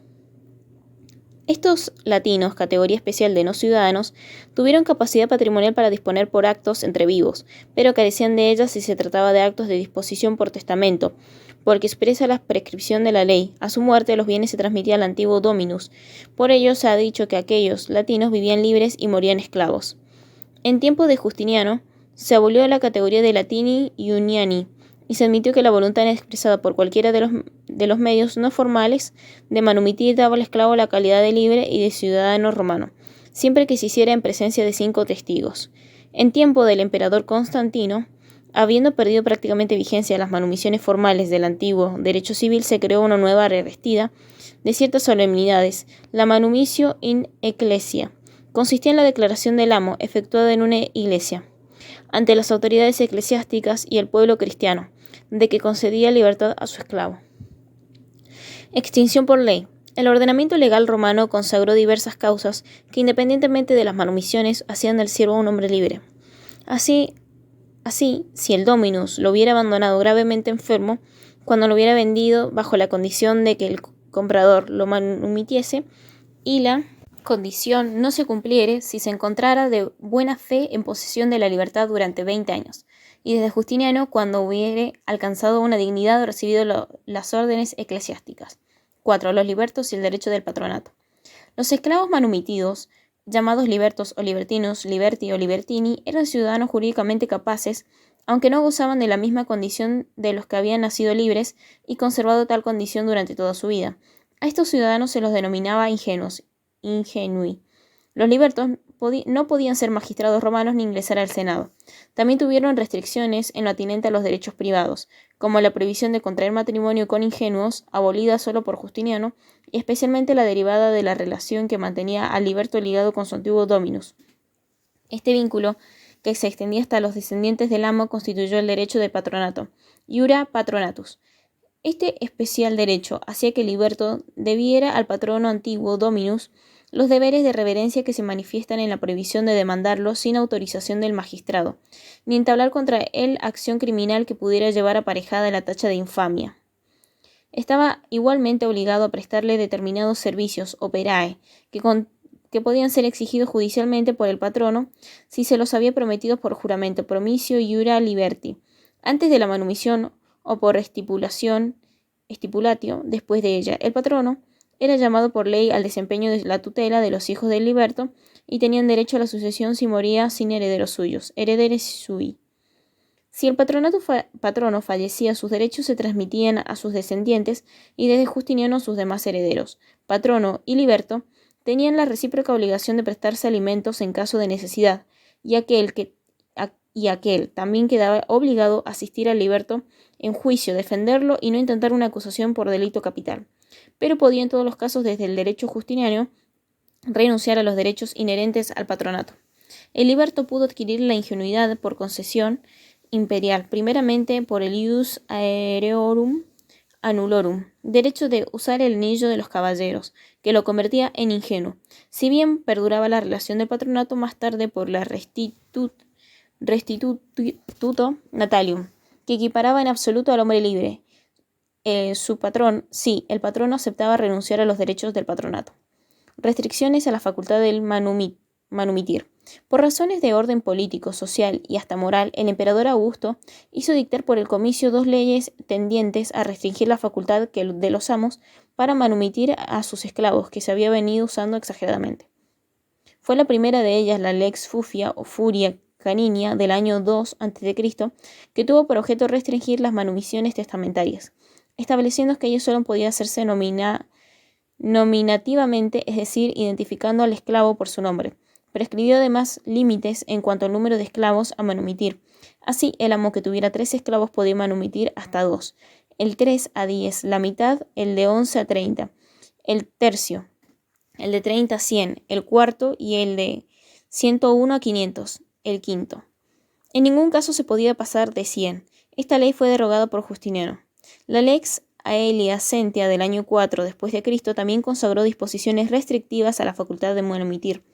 Estos latinos, categoría especial de no ciudadanos, tuvieron capacidad patrimonial para disponer por actos entre vivos, pero carecían de ella si se trataba de actos de disposición por testamento, porque expresa la prescripción de la ley. A su muerte los bienes se transmitían al antiguo dominus. Por ello se ha dicho que aquellos latinos vivían libres y morían esclavos. En tiempo de Justiniano se abolió la categoría de latini iuniani, y se admitió que la voluntad expresada por cualquiera de los medios no formales de manumitir daba al esclavo la calidad de libre y de ciudadano romano, siempre que se hiciera en presencia de 5 testigos. En tiempo del emperador Constantino, habiendo perdido prácticamente vigencia las manumisiones formales del antiguo derecho civil, se creó una nueva revestida de ciertas solemnidades, la manumitio in ecclesia. Consistía en la declaración del amo, efectuada en una iglesia, ante las autoridades eclesiásticas y el pueblo cristiano, de que concedía libertad a su esclavo. Extinción por ley. El ordenamiento legal romano consagró diversas causas que, independientemente de las manumisiones, hacían del siervo un hombre libre. Así, si el dominus lo hubiera abandonado gravemente enfermo, cuando lo hubiera vendido bajo la condición de que el comprador lo manumitiese, y la condición no se cumpliere si se encontrara de buena fe en posesión de la libertad durante 20 años, y desde Justiniano cuando hubiere alcanzado una dignidad o recibido las órdenes eclesiásticas. 4. Los libertos y el derecho del patronato. Los esclavos manumitidos, llamados libertos o libertinos, liberti o libertini, eran ciudadanos jurídicamente capaces, aunque no gozaban de la misma condición de los que habían nacido libres y conservado tal condición durante toda su vida. A estos ciudadanos se los denominaba ingenui. Los libertos no podían ser magistrados romanos ni ingresar al Senado. También tuvieron restricciones en lo atinente a los derechos privados, como la prohibición de contraer matrimonio con ingenuos, abolida solo por Justiniano, y especialmente la derivada de la relación que mantenía al liberto ligado con su antiguo dominus. Este vínculo, que se extendía hasta los descendientes del amo, constituyó el derecho de patronato, iura patronatus. Este especial derecho hacía que el liberto debiera al patrono antiguo dominus los deberes de reverencia que se manifiestan en la prohibición de demandarlo sin autorización del magistrado, ni entablar contra él acción criminal que pudiera llevar aparejada la tacha de infamia. Estaba igualmente obligado a prestarle determinados servicios, operae, que podían ser exigidos judicialmente por el patrono si se los había prometido por juramento, promisio iura liberti, antes de la manumisión o por estipulatio después de ella. El patrono era llamado por ley al desempeño de la tutela de los hijos del liberto y tenían derecho a la sucesión si moría sin herederos suyos, herederes sui. Si el patrono fallecía, sus derechos se transmitían a sus descendientes y desde Justiniano a sus demás herederos. Patrono y liberto tenían la recíproca obligación de prestarse alimentos en caso de necesidad, y aquel también quedaba obligado a asistir al liberto en juicio, defenderlo y no intentar una acusación por delito capital. Pero podía en todos los casos, desde el derecho justiniano, renunciar a los derechos inherentes al patronato. El liberto pudo adquirir la ingenuidad por concesión imperial, primeramente por el ius aereorum annulorum, derecho de usar el anillo de los caballeros, que lo convertía en ingenuo, si bien perduraba la relación de patronato más tarde por la restituto natalium, que equiparaba en absoluto al hombre libre, su patrón, sí, el patrono aceptaba renunciar a los derechos del patronato. Restricciones a la facultad del manumitir. Por razones de orden político, social y hasta moral, el emperador Augusto hizo dictar por el comicio 2 leyes tendientes a restringir la facultad de los amos para manumitir a sus esclavos, que se había venido usando exageradamente. Fue la primera de ellas la Lex Fufia o Furia Caninia del año 2 a.C., que tuvo por objeto restringir las manumisiones testamentarias, estableciendo que ello solo podía hacerse nominativamente, es decir, identificando al esclavo por su nombre. Prescribió además límites en cuanto al número de esclavos a manumitir. Así, el amo que tuviera 3 esclavos podía manumitir hasta 2, el 3 a 10, la mitad, el de 11 a 30, el tercio, el de 30 a 100, el cuarto y el de 101 a 500, el quinto. En ningún caso se podía pasar de 100. Esta ley fue derogada por Justiniano. La Lex Aelia Sentia del año 4 después de Cristo también consagró disposiciones restrictivas a la facultad de manumitir.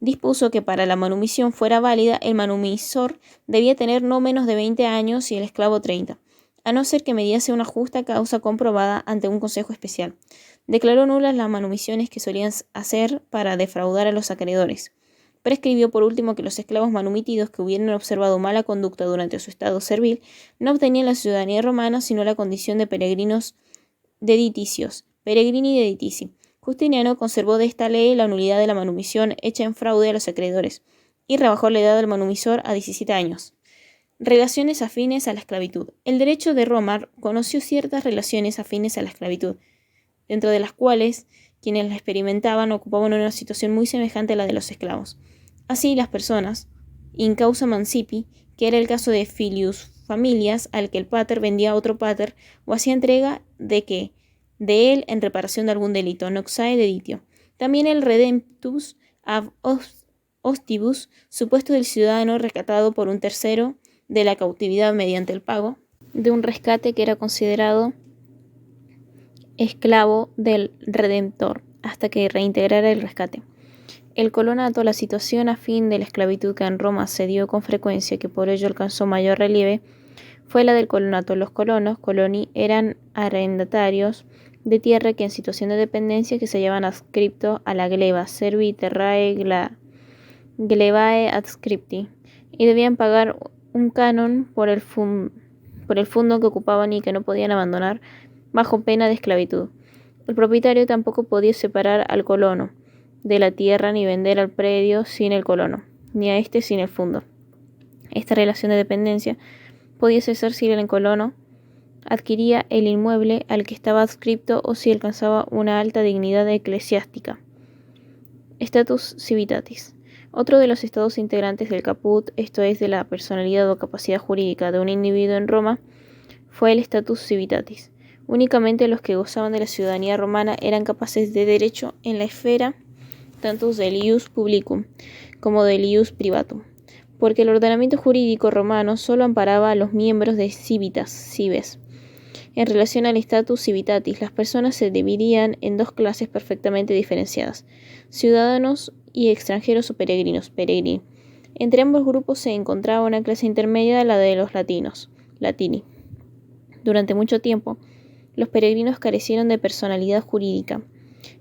Dispuso que para la manumisión fuera válida, el manumisor debía tener no menos de 20 años y el esclavo 30, a no ser que mediase una justa causa comprobada ante un consejo especial. Declaró nulas las manumisiones que solían hacer para defraudar a los acreedores. Prescribió por último que los esclavos manumitidos que hubieran observado mala conducta durante su estado servil no obtenían la ciudadanía romana, sino la condición de peregrinos dediticios, peregrini deditici. Justiniano conservó de esta ley la nulidad de la manumisión hecha en fraude a los acreedores y rebajó la edad del manumisor a 17 años. Relaciones afines a la esclavitud. El derecho de Roma conoció ciertas relaciones afines a la esclavitud, dentro de las cuales quienes la experimentaban ocupaban una situación muy semejante a la de los esclavos. Así, las personas, in causa mancipi, que era el caso de filius familias, al que el pater vendía a otro pater o hacía entrega de él en reparación de algún delito, noxae deditio. También el redemptus ab ostibus, supuesto del ciudadano rescatado por un tercero de la cautividad mediante el pago de un rescate que era considerado esclavo del redentor hasta que reintegrara el rescate. El colonato, la situación a fin de la esclavitud que en Roma se dio con frecuencia, que por ello alcanzó mayor relieve, fue la del colonato. Los colonos, coloni, eran arrendatarios de tierra que en situación de dependencia que se hallaban adscripto a la gleba, servi terrae glebae adscripti, y debían pagar un canon por el fundo que ocupaban y que no podían abandonar bajo pena de esclavitud. El propietario tampoco podía separar al colono de la tierra ni vender al predio sin el colono, ni a éste sin el fundo. Esta relación de dependencia podía cesar si el colono adquiría el inmueble al que estaba adscripto o si alcanzaba una alta dignidad eclesiástica. Status civitatis. Otro de los estados integrantes del caput, esto es de la personalidad o capacidad jurídica de un individuo en Roma, fue el status civitatis. Únicamente los que gozaban de la ciudadanía romana eran capaces de derecho en la esfera tanto del ius publicum como del ius privatum, porque el ordenamiento jurídico romano solo amparaba a los miembros de cives. En relación al status civitatis, las personas se dividían en 2 clases perfectamente diferenciadas: ciudadanos y extranjeros o peregrinos, peregrini. Entre ambos grupos se encontraba una clase intermedia, la de los latini. Durante mucho tiempo, los peregrinos carecieron de personalidad jurídica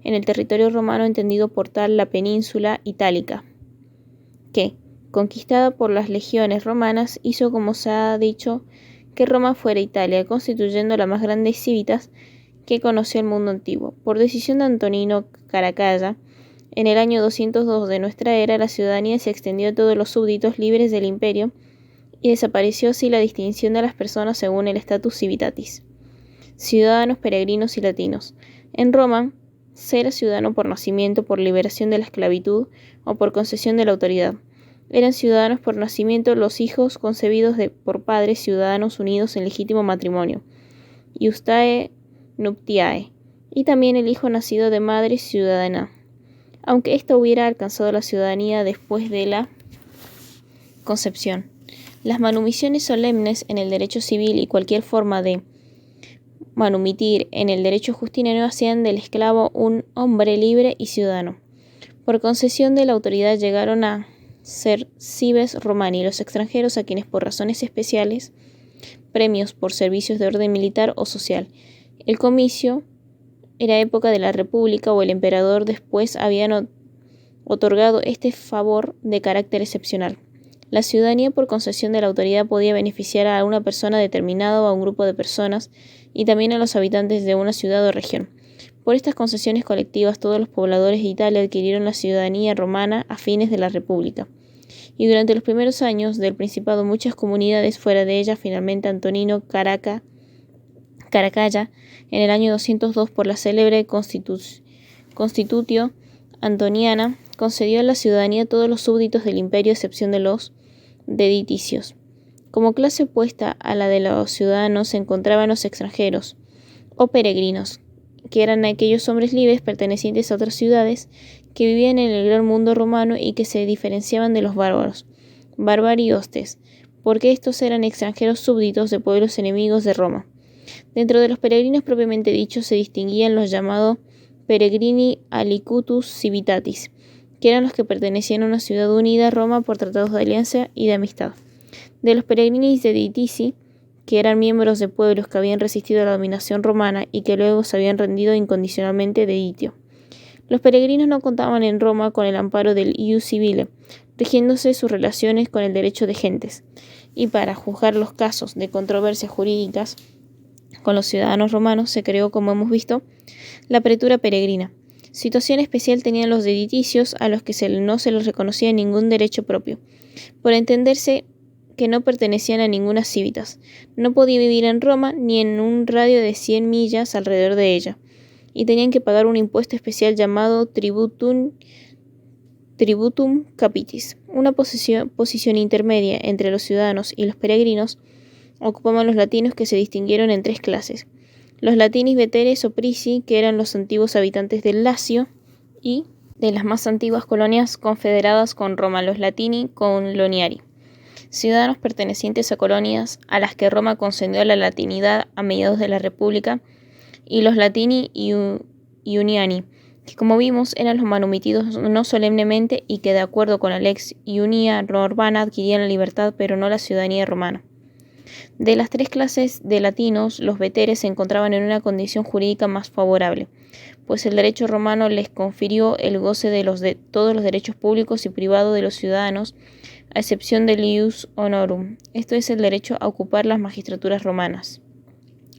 en el territorio romano entendido por tal la península itálica, que, conquistada por las legiones romanas, hizo, como se ha dicho, que Roma fuera Italia, constituyendo la más grande civitas que conoció el mundo antiguo. Por decisión de Antonino Caracalla, en el año 202 de nuestra era, la ciudadanía se extendió a todos los súbditos libres del imperio y desapareció así la distinción de las personas según el status civitatis: ciudadanos, peregrinos y latinos. En Roma, se era ciudadano por nacimiento, por liberación de la esclavitud o por concesión de la autoridad. Eran ciudadanos por nacimiento los hijos concebidos por padres ciudadanos unidos en legítimo matrimonio, iustae nuptiae, y también el hijo nacido de madre ciudadana, aunque ésta hubiera alcanzado la ciudadanía después de la concepción. Las manumisiones solemnes en el derecho civil y cualquier forma de manumitir en el derecho justiniano hacían del esclavo un hombre libre y ciudadano. Por concesión de la autoridad llegaron a ser cives romani los extranjeros a quienes por razones especiales, premios por servicios de orden militar o social, El comicio era época de la República o el emperador después habían otorgado este favor de carácter excepcional. La ciudadanía por concesión de la autoridad podía beneficiar a una persona determinada o a un grupo de personas y también a los habitantes de una ciudad o región. Por estas concesiones colectivas todos los pobladores de Italia adquirieron la ciudadanía romana a fines de la República. Y durante los primeros años del Principado muchas comunidades fuera de ella, finalmente Antonino Caracalla, en el año 202 por la célebre Constitutio Antoniana, concedió la ciudadanía a todos los súbditos del imperio a excepción de los dediticios. Como clase opuesta a la de los ciudadanos se encontraban los extranjeros o peregrinos, que eran aquellos hombres libres pertenecientes a otras ciudades que vivían en el gran mundo romano y que se diferenciaban de los bárbaros, barbariostes, porque estos eran extranjeros súbditos de pueblos enemigos de Roma. Dentro de los peregrinos propiamente dichos se distinguían los llamados peregrini alicutus civitatis, que eran los que pertenecían a una ciudad unida a Roma por tratados de alianza y de amistad. De los peregrinis deditici, que eran miembros de pueblos que habían resistido a la dominación romana y que luego se habían rendido incondicionalmente deditio. Los peregrinos no contaban en Roma con el amparo del ius civile, rigiéndose sus relaciones con el derecho de gentes, y para juzgar los casos de controversias jurídicas con los ciudadanos romanos se creó, como hemos visto, la pretura peregrina. Situación especial tenían los dediticios a los que no se les reconocía ningún derecho propio, por entenderse que no pertenecían a ninguna civitas. No podía vivir en Roma ni en un radio de 100 millas alrededor de ella, y tenían que pagar un impuesto especial llamado tributum capitis. Una posición intermedia entre los ciudadanos y los peregrinos ocupaban los latinos, que se distinguieron en tres clases: los latinis veteres o prisi, que eran los antiguos habitantes del Lacio y de las más antiguas colonias confederadas con Roma, los latini coloniari, ciudadanos pertenecientes a colonias a las que Roma concedió la latinidad a mediados de la República, y los latini iuniani, que como vimos eran los manumitidos no solemnemente y que de acuerdo con la lex iunia romana adquirían la libertad pero no la ciudadanía romana. De las tres clases de latinos, los veteres se encontraban en una condición jurídica más favorable, pues el derecho romano les confirió el goce de todos los derechos públicos y privados de los ciudadanos, a excepción del ius honorum, esto es el derecho a ocupar las magistraturas romanas.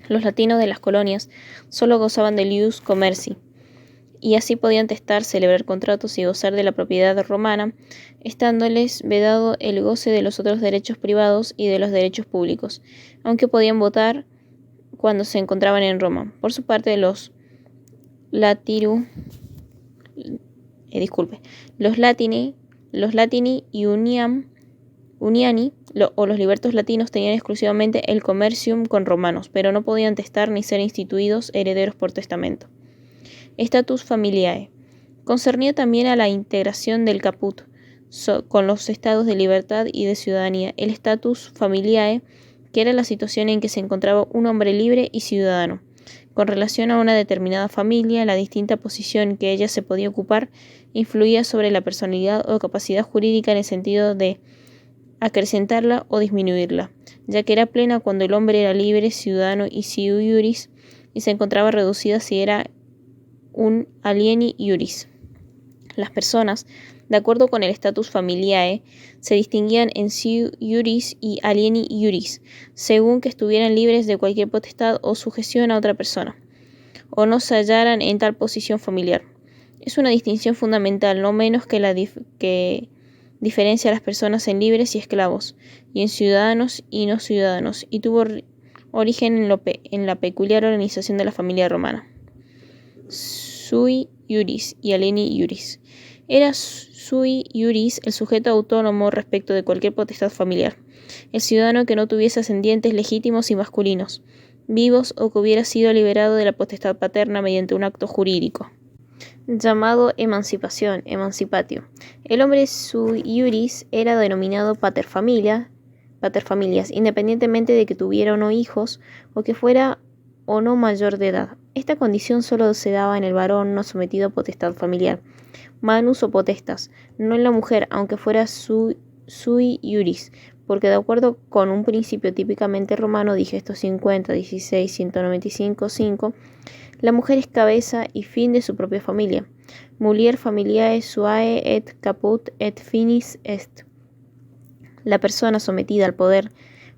Los latinos de las colonias solo gozaban del ius commerci, y así podían testar, celebrar contratos y gozar de la propiedad romana, estándoles vedado el goce de los otros derechos privados y de los derechos públicos, aunque podían votar cuando se encontraban en Roma. Por su parte, los latini uniani o los libertos latinos tenían exclusivamente el commercium con romanos, pero no podían testar ni ser instituidos herederos por testamento. Status familiae. Concernía también a la integración del caput con los estados de libertad y de ciudadanía. El status familiae, que era la situación en que se encontraba un hombre libre y ciudadano. Con relación a una determinada familia, la distinta posición que ella se podía ocupar influía sobre la personalidad o capacidad jurídica en el sentido de acrecentarla o disminuirla, ya que era plena cuando el hombre era libre, ciudadano y siu iuris, y se encontraba reducida si era un alieni iuris. Las personas, de acuerdo con el status familiae, se distinguían en siu iuris y alieni iuris, según que estuvieran libres de cualquier potestad o sujeción a otra persona, o no se hallaran en tal posición familiar. Es una distinción fundamental, no menos que la que diferencia a las personas en libres y esclavos, y en ciudadanos y no ciudadanos, y tuvo origen en la peculiar organización de la familia romana. Sui iuris y alieni iuris. Era sui iuris el sujeto autónomo respecto de cualquier potestad familiar, el ciudadano que no tuviese ascendientes legítimos y masculinos, vivos o que hubiera sido liberado de la potestad paterna mediante un acto jurídico, llamado emancipatio. El hombre sui iuris era denominado pater familias, independientemente de que tuviera o no hijos o que fuera o no mayor de edad. Esta condición solo se daba en el varón no sometido a potestad familiar, manus o potestas, no en la mujer, aunque fuera sui iuris, porque de acuerdo con un principio típicamente romano, Digesto 50, 16, 195, 5, la mujer es cabeza y fin de su propia familia. Mulier familiae suae et caput et finis est. La persona sometida al poder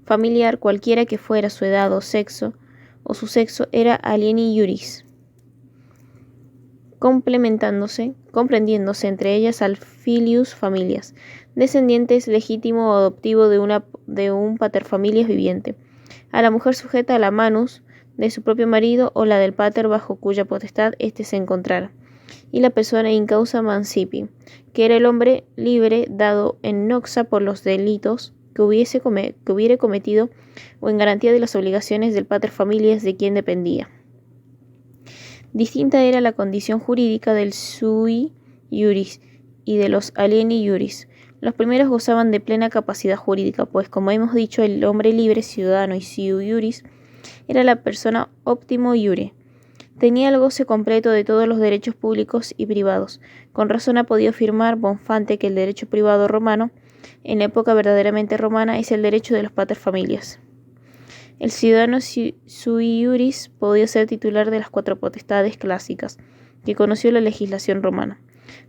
familiar, cualquiera que fuera su edad o su sexo, era alieni iuris, comprendiéndose entre ellas al filius familias, descendientes legítimo o adoptivo de un paterfamilias viviente, a la mujer sujeta a la manus de su propio marido o la del pater bajo cuya potestad éste se encontrara, y la persona in causa mancipi, que era el hombre libre dado en noxa por los delitos que hubiere cometido o en garantía de las obligaciones del pater familias de quien dependía. Distinta era la condición jurídica del sui iuris y de los alieni iuris. Los primeros gozaban de plena capacidad jurídica, pues, como hemos dicho, el hombre libre, ciudadano y sui iuris era la persona optimo iure. Tenía el goce completo de todos los derechos públicos y privados. Con razón ha podido afirmar Bonfante que el derecho privado romano, en la época verdaderamente romana, es el derecho de los paterfamilias. El ciudadano sui iuris podía ser titular de las 4 potestades clásicas que conoció la legislación romana.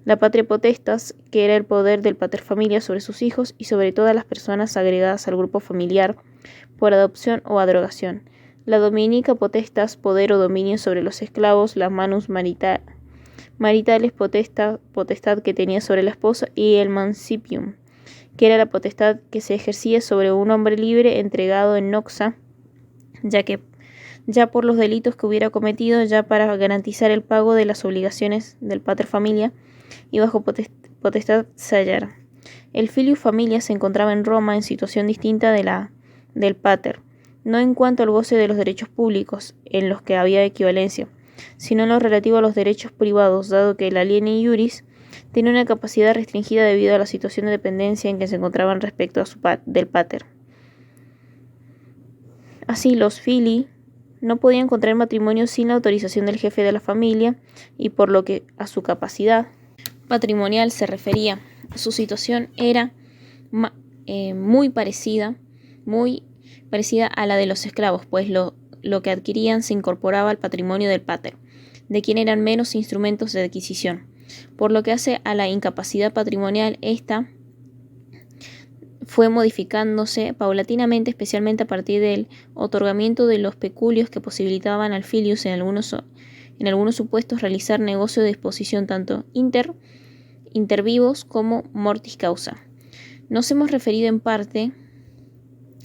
La patria potestas, que era el poder del paterfamilias sobre sus hijos y sobre todas las personas agregadas al grupo familiar por adopción o abrogación. La dominica potestas, poder o dominio sobre los esclavos, la manus maritales, potestad que tenía sobre la esposa, y el mancipium, que era la potestad que se ejercía sobre un hombre libre entregado en noxa, ya por los delitos que hubiera cometido, ya para garantizar el pago de las obligaciones del pater familia, y bajo potestad sayar. El filius familia se encontraba en Roma en situación distinta de la del pater, no en cuanto al goce de los derechos públicos, en los que había equivalencia, sino en lo relativo a los derechos privados, dado que el alieni iuris tenía una capacidad restringida debido a la situación de dependencia en que se encontraban respecto a del pater. Así, los filii no podían contraer matrimonio sin la autorización del jefe de la familia, y por lo que a su capacidad patrimonial se refería, su situación era muy parecida a la de los esclavos, pues lo que adquirían se incorporaba al patrimonio del pater, de quien eran menos instrumentos de adquisición. Por lo que hace a la incapacidad patrimonial, esta fue modificándose paulatinamente, especialmente a partir del otorgamiento de los peculios que posibilitaban al filius en algunos supuestos realizar negocio de disposición tanto inter vivos como mortis causa. Nos hemos referido en parte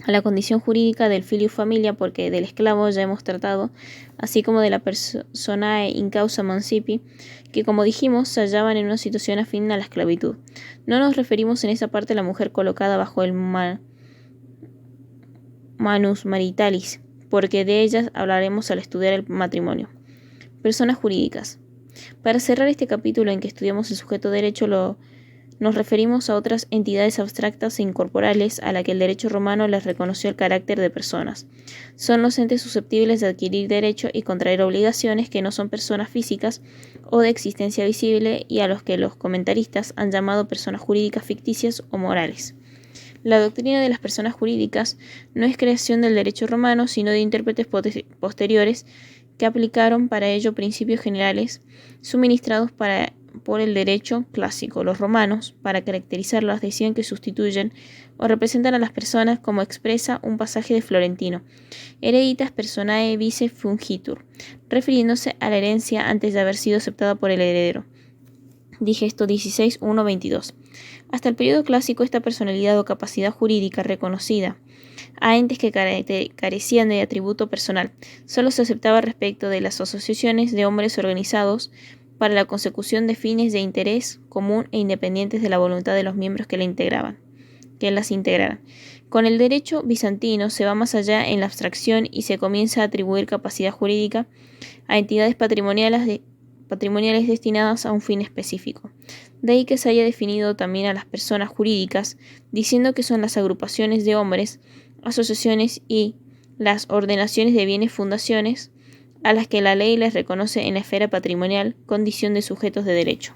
a la condición jurídica del filius familia, porque del esclavo ya hemos tratado, así como de la personae in causa mancipi, que como dijimos se hallaban en una situación afín a la esclavitud. No nos referimos en esa parte a la mujer colocada bajo el manus maritalis, porque de ellas hablaremos al estudiar el matrimonio. Personas jurídicas. Para cerrar este capítulo en que estudiamos el sujeto derecho, nos referimos a otras entidades abstractas e incorporales a las que el derecho romano les reconoció el carácter de personas. Son los entes susceptibles de adquirir derecho y contraer obligaciones que no son personas físicas o de existencia visible, y a los que los comentaristas han llamado personas jurídicas ficticias o morales. La doctrina de las personas jurídicas no es creación del derecho romano, sino de intérpretes posteriores que aplicaron para ello principios generales suministrados por el derecho clásico. Los romanos, para caracterizarlas, decían que sustituyen o representan a las personas, como expresa un pasaje de Florentino: hereditas personae vice fungitur, refiriéndose a la herencia antes de haber sido aceptada por el heredero. Digesto 16, 1, 22. Hasta el periodo clásico, esta personalidad o capacidad jurídica reconocida a entes que carecían de atributo personal solo se aceptaba respecto de las asociaciones de hombres organizados para la consecución de fines de interés común e independientes de la voluntad de los miembros que las integraran. Con el derecho bizantino se va más allá en la abstracción y se comienza a atribuir capacidad jurídica a entidades patrimoniales destinadas a un fin específico. De ahí que se haya definido también a las personas jurídicas, diciendo que son las agrupaciones de hombres, asociaciones y las ordenaciones de bienes fundaciones a las que la ley les reconoce en la esfera patrimonial condición de sujetos de derecho.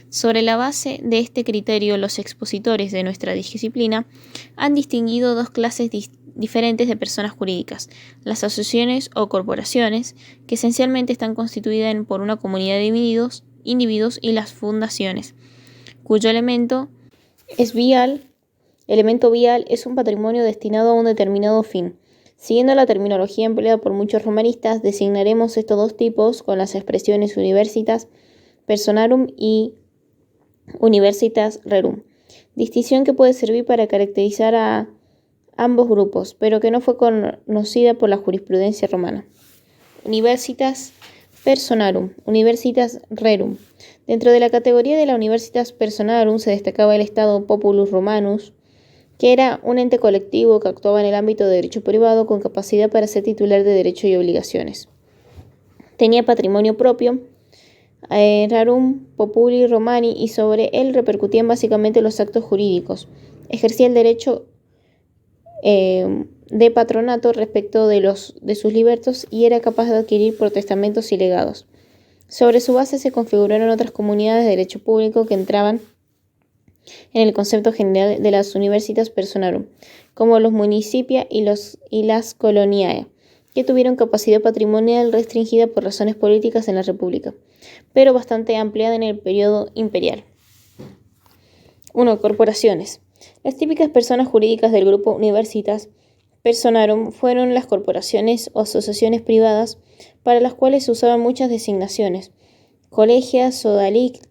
Sobre la base de este criterio, los expositores de nuestra disciplina han distinguido dos clases diferentes de personas jurídicas: las asociaciones o corporaciones, que esencialmente están constituidas por una comunidad de individuos, y las fundaciones, cuyo elemento vial es un patrimonio destinado a un determinado fin. Siguiendo la terminología empleada por muchos romanistas, designaremos estos dos tipos con las expresiones universitas personarum y universitas rerum, distinción que puede servir para caracterizar a ambos grupos, pero que no fue conocida por la jurisprudencia romana. Universitas personarum, universitas rerum. Dentro de la categoría de la universitas personarum se destacaba el Estado Populus Romanus, que era un ente colectivo que actuaba en el ámbito de derecho privado con capacidad para ser titular de derechos y obligaciones. Tenía patrimonio propio, Rerum Populi Romani, y sobre él repercutían básicamente los actos jurídicos. Ejercía el derecho de patronato respecto de sus libertos y era capaz de adquirir por testamentos y legados. Sobre su base se configuraron otras comunidades de derecho público que entraban en el concepto general de las universitas personarum, como los municipia y las coloniae, que tuvieron capacidad patrimonial restringida por razones políticas en la República, pero bastante ampliada en el periodo imperial. 1. Corporaciones. Las típicas personas jurídicas del grupo universitas personarum fueron las corporaciones o asociaciones privadas, para las cuales se usaban muchas designaciones: colegia, sodalicia,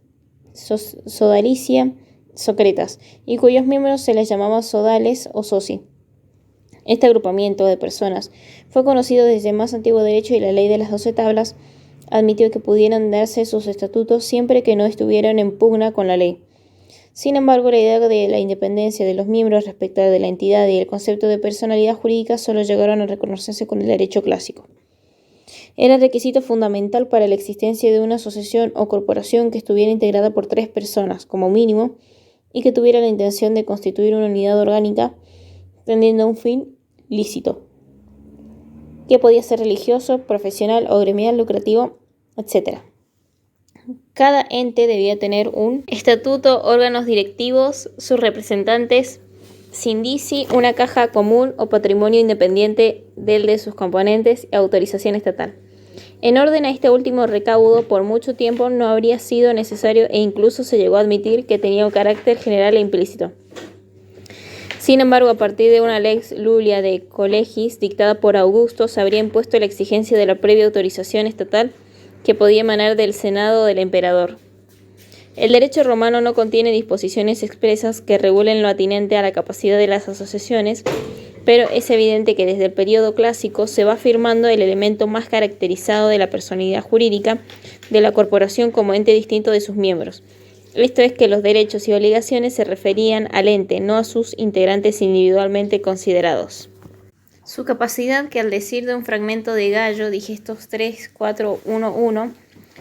socretas, y cuyos miembros se les llamaba sodales o soci. Este agrupamiento de personas fue conocido desde el más antiguo derecho, y la ley de las 12 tablas admitió que pudieran darse sus estatutos siempre que no estuvieran en pugna con la ley. Sin embargo, la idea de la independencia de los miembros respecto de la entidad y el concepto de personalidad jurídica solo llegaron a reconocerse con el derecho clásico. Era requisito fundamental para la existencia de una asociación o corporación que estuviera integrada por 3 personas, como mínimo, y que tuviera la intención de constituir una unidad orgánica tendiendo a un fin lícito, que podía ser religioso, profesional o gremial, lucrativo, etc. Cada ente debía tener un estatuto, órganos directivos, sus representantes, sindici, una caja común o patrimonio independiente del de sus componentes y autorización estatal. En orden a este último recaudo, por mucho tiempo no habría sido necesario, e incluso se llegó a admitir que tenía un carácter general e implícito. Sin embargo, a partir de una lex Lulia de Collegis dictada por Augusto, se habría impuesto la exigencia de la previa autorización estatal que podía emanar del Senado del emperador. El derecho romano no contiene disposiciones expresas que regulen lo atinente a la capacidad de las asociaciones, pero es evidente que desde el período clásico se va afirmando el elemento más caracterizado de la personalidad jurídica de la corporación como ente distinto de sus miembros. Esto es, que los derechos y obligaciones se referían al ente, no a sus integrantes individualmente considerados. Su capacidad, que al decir de un fragmento de Gallo, digestos 3, 4, 1, 1,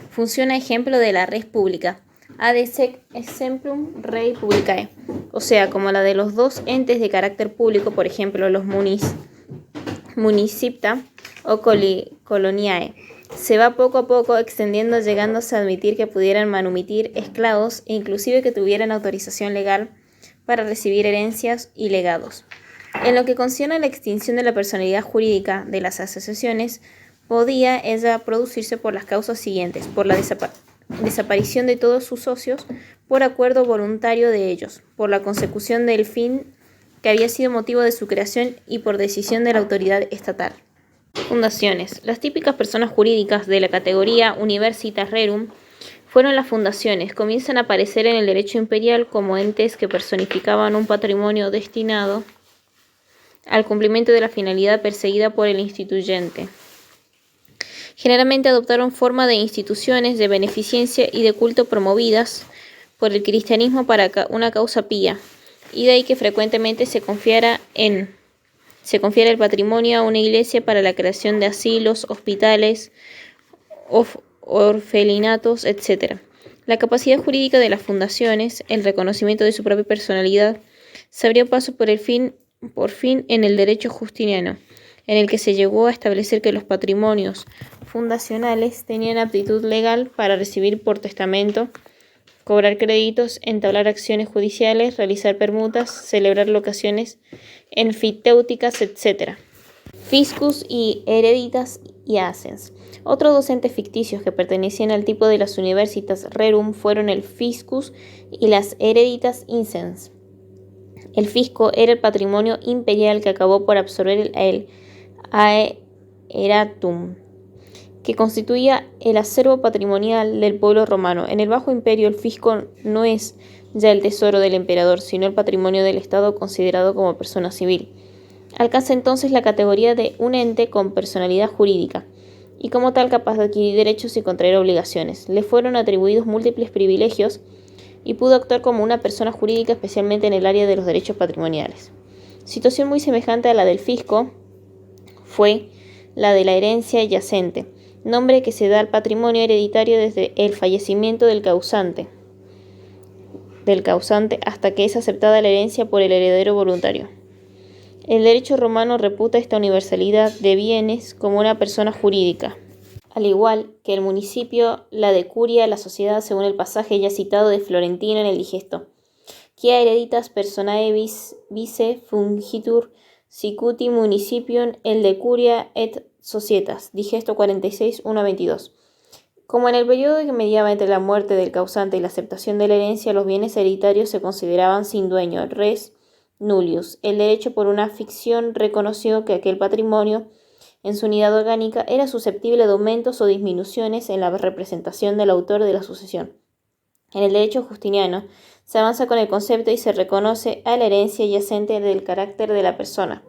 funciona ejemplo de la res pública, ad exemplum rei publicae, o sea, como la de los dos entes de carácter público, por ejemplo, los municipta o coloniae. Se va poco a poco extendiendo, llegándose a admitir que pudieran manumitir esclavos e inclusive que tuvieran autorización legal para recibir herencias y legados. En lo que concierne a la extinción de la personalidad jurídica de las asociaciones, podía ella producirse por las causas siguientes: por la desaparición de todos sus socios, por acuerdo voluntario de ellos, por la consecución del fin que había sido motivo de su creación y por decisión de la autoridad estatal. Fundaciones. Las típicas personas jurídicas de la categoría Universitas Rerum fueron las fundaciones. Comienzan a aparecer en el derecho imperial como entes que personificaban un patrimonio destinado al cumplimiento de la finalidad perseguida por el instituyente. Generalmente adoptaron forma de instituciones de beneficencia y de culto promovidas por el cristianismo para una causa pía, y de ahí que frecuentemente se confiara el patrimonio a una iglesia para la creación de asilos, hospitales, orfelinatos, etc. La capacidad jurídica de las fundaciones, el reconocimiento de su propia personalidad, se abrió paso por fin en el derecho justiniano, en el que se llegó a establecer que los patrimonios fundacionales tenían aptitud legal para recibir por testamento cobrar créditos, entablar acciones judiciales, realizar permutas, celebrar locaciones enfiteuticas, etc. Fiscus y Hereditas y Ascens. Otros docentes ficticios que pertenecían al tipo de las Universitas Rerum fueron el Fiscus y las Hereditas Incens. El fisco era el patrimonio imperial que acabó por absorber el Aeratum, que constituía el acervo patrimonial del pueblo romano. En el Bajo Imperio, el fisco no es ya el tesoro del emperador, sino el patrimonio del Estado considerado como persona civil. Alcanza entonces la categoría de un ente con personalidad jurídica, y como tal capaz de adquirir derechos y contraer obligaciones. Le fueron atribuidos múltiples privilegios y pudo actuar como una persona jurídica, especialmente en el área de los derechos patrimoniales. Situación muy semejante a la del fisco fue la de la herencia yacente, nombre que se da al patrimonio hereditario desde el fallecimiento del causante hasta que es aceptada la herencia por el heredero voluntario. El derecho romano reputa esta universalidad de bienes como una persona jurídica, al igual que el municipio, la decuria, la sociedad, según el pasaje ya citado de Florentino en el Digesto. Quia hereditas personae vice fungitur sicuti municipium el decuria et societas. Digesto 46, 1-22. Como en el periodo que mediaba entre la muerte del causante y la aceptación de la herencia, los bienes hereditarios se consideraban sin dueño, res nullius. El derecho por una ficción reconoció que aquel patrimonio, en su unidad orgánica, era susceptible de aumentos o disminuciones en la representación del autor de la sucesión. En el derecho justiniano se avanza con el concepto y se reconoce a la herencia yacente del carácter de la persona,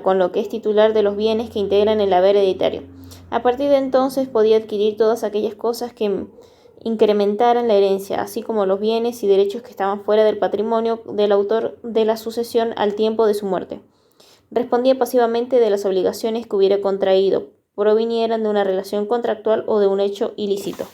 con lo que es titular de los bienes que integran el haber hereditario. A partir de entonces podía adquirir todas aquellas cosas que incrementaran la herencia, así como los bienes y derechos que estaban fuera del patrimonio del autor de la sucesión al tiempo de su muerte. Respondía pasivamente de las obligaciones que hubiera contraído, provinieran de una relación contractual o de un hecho ilícito.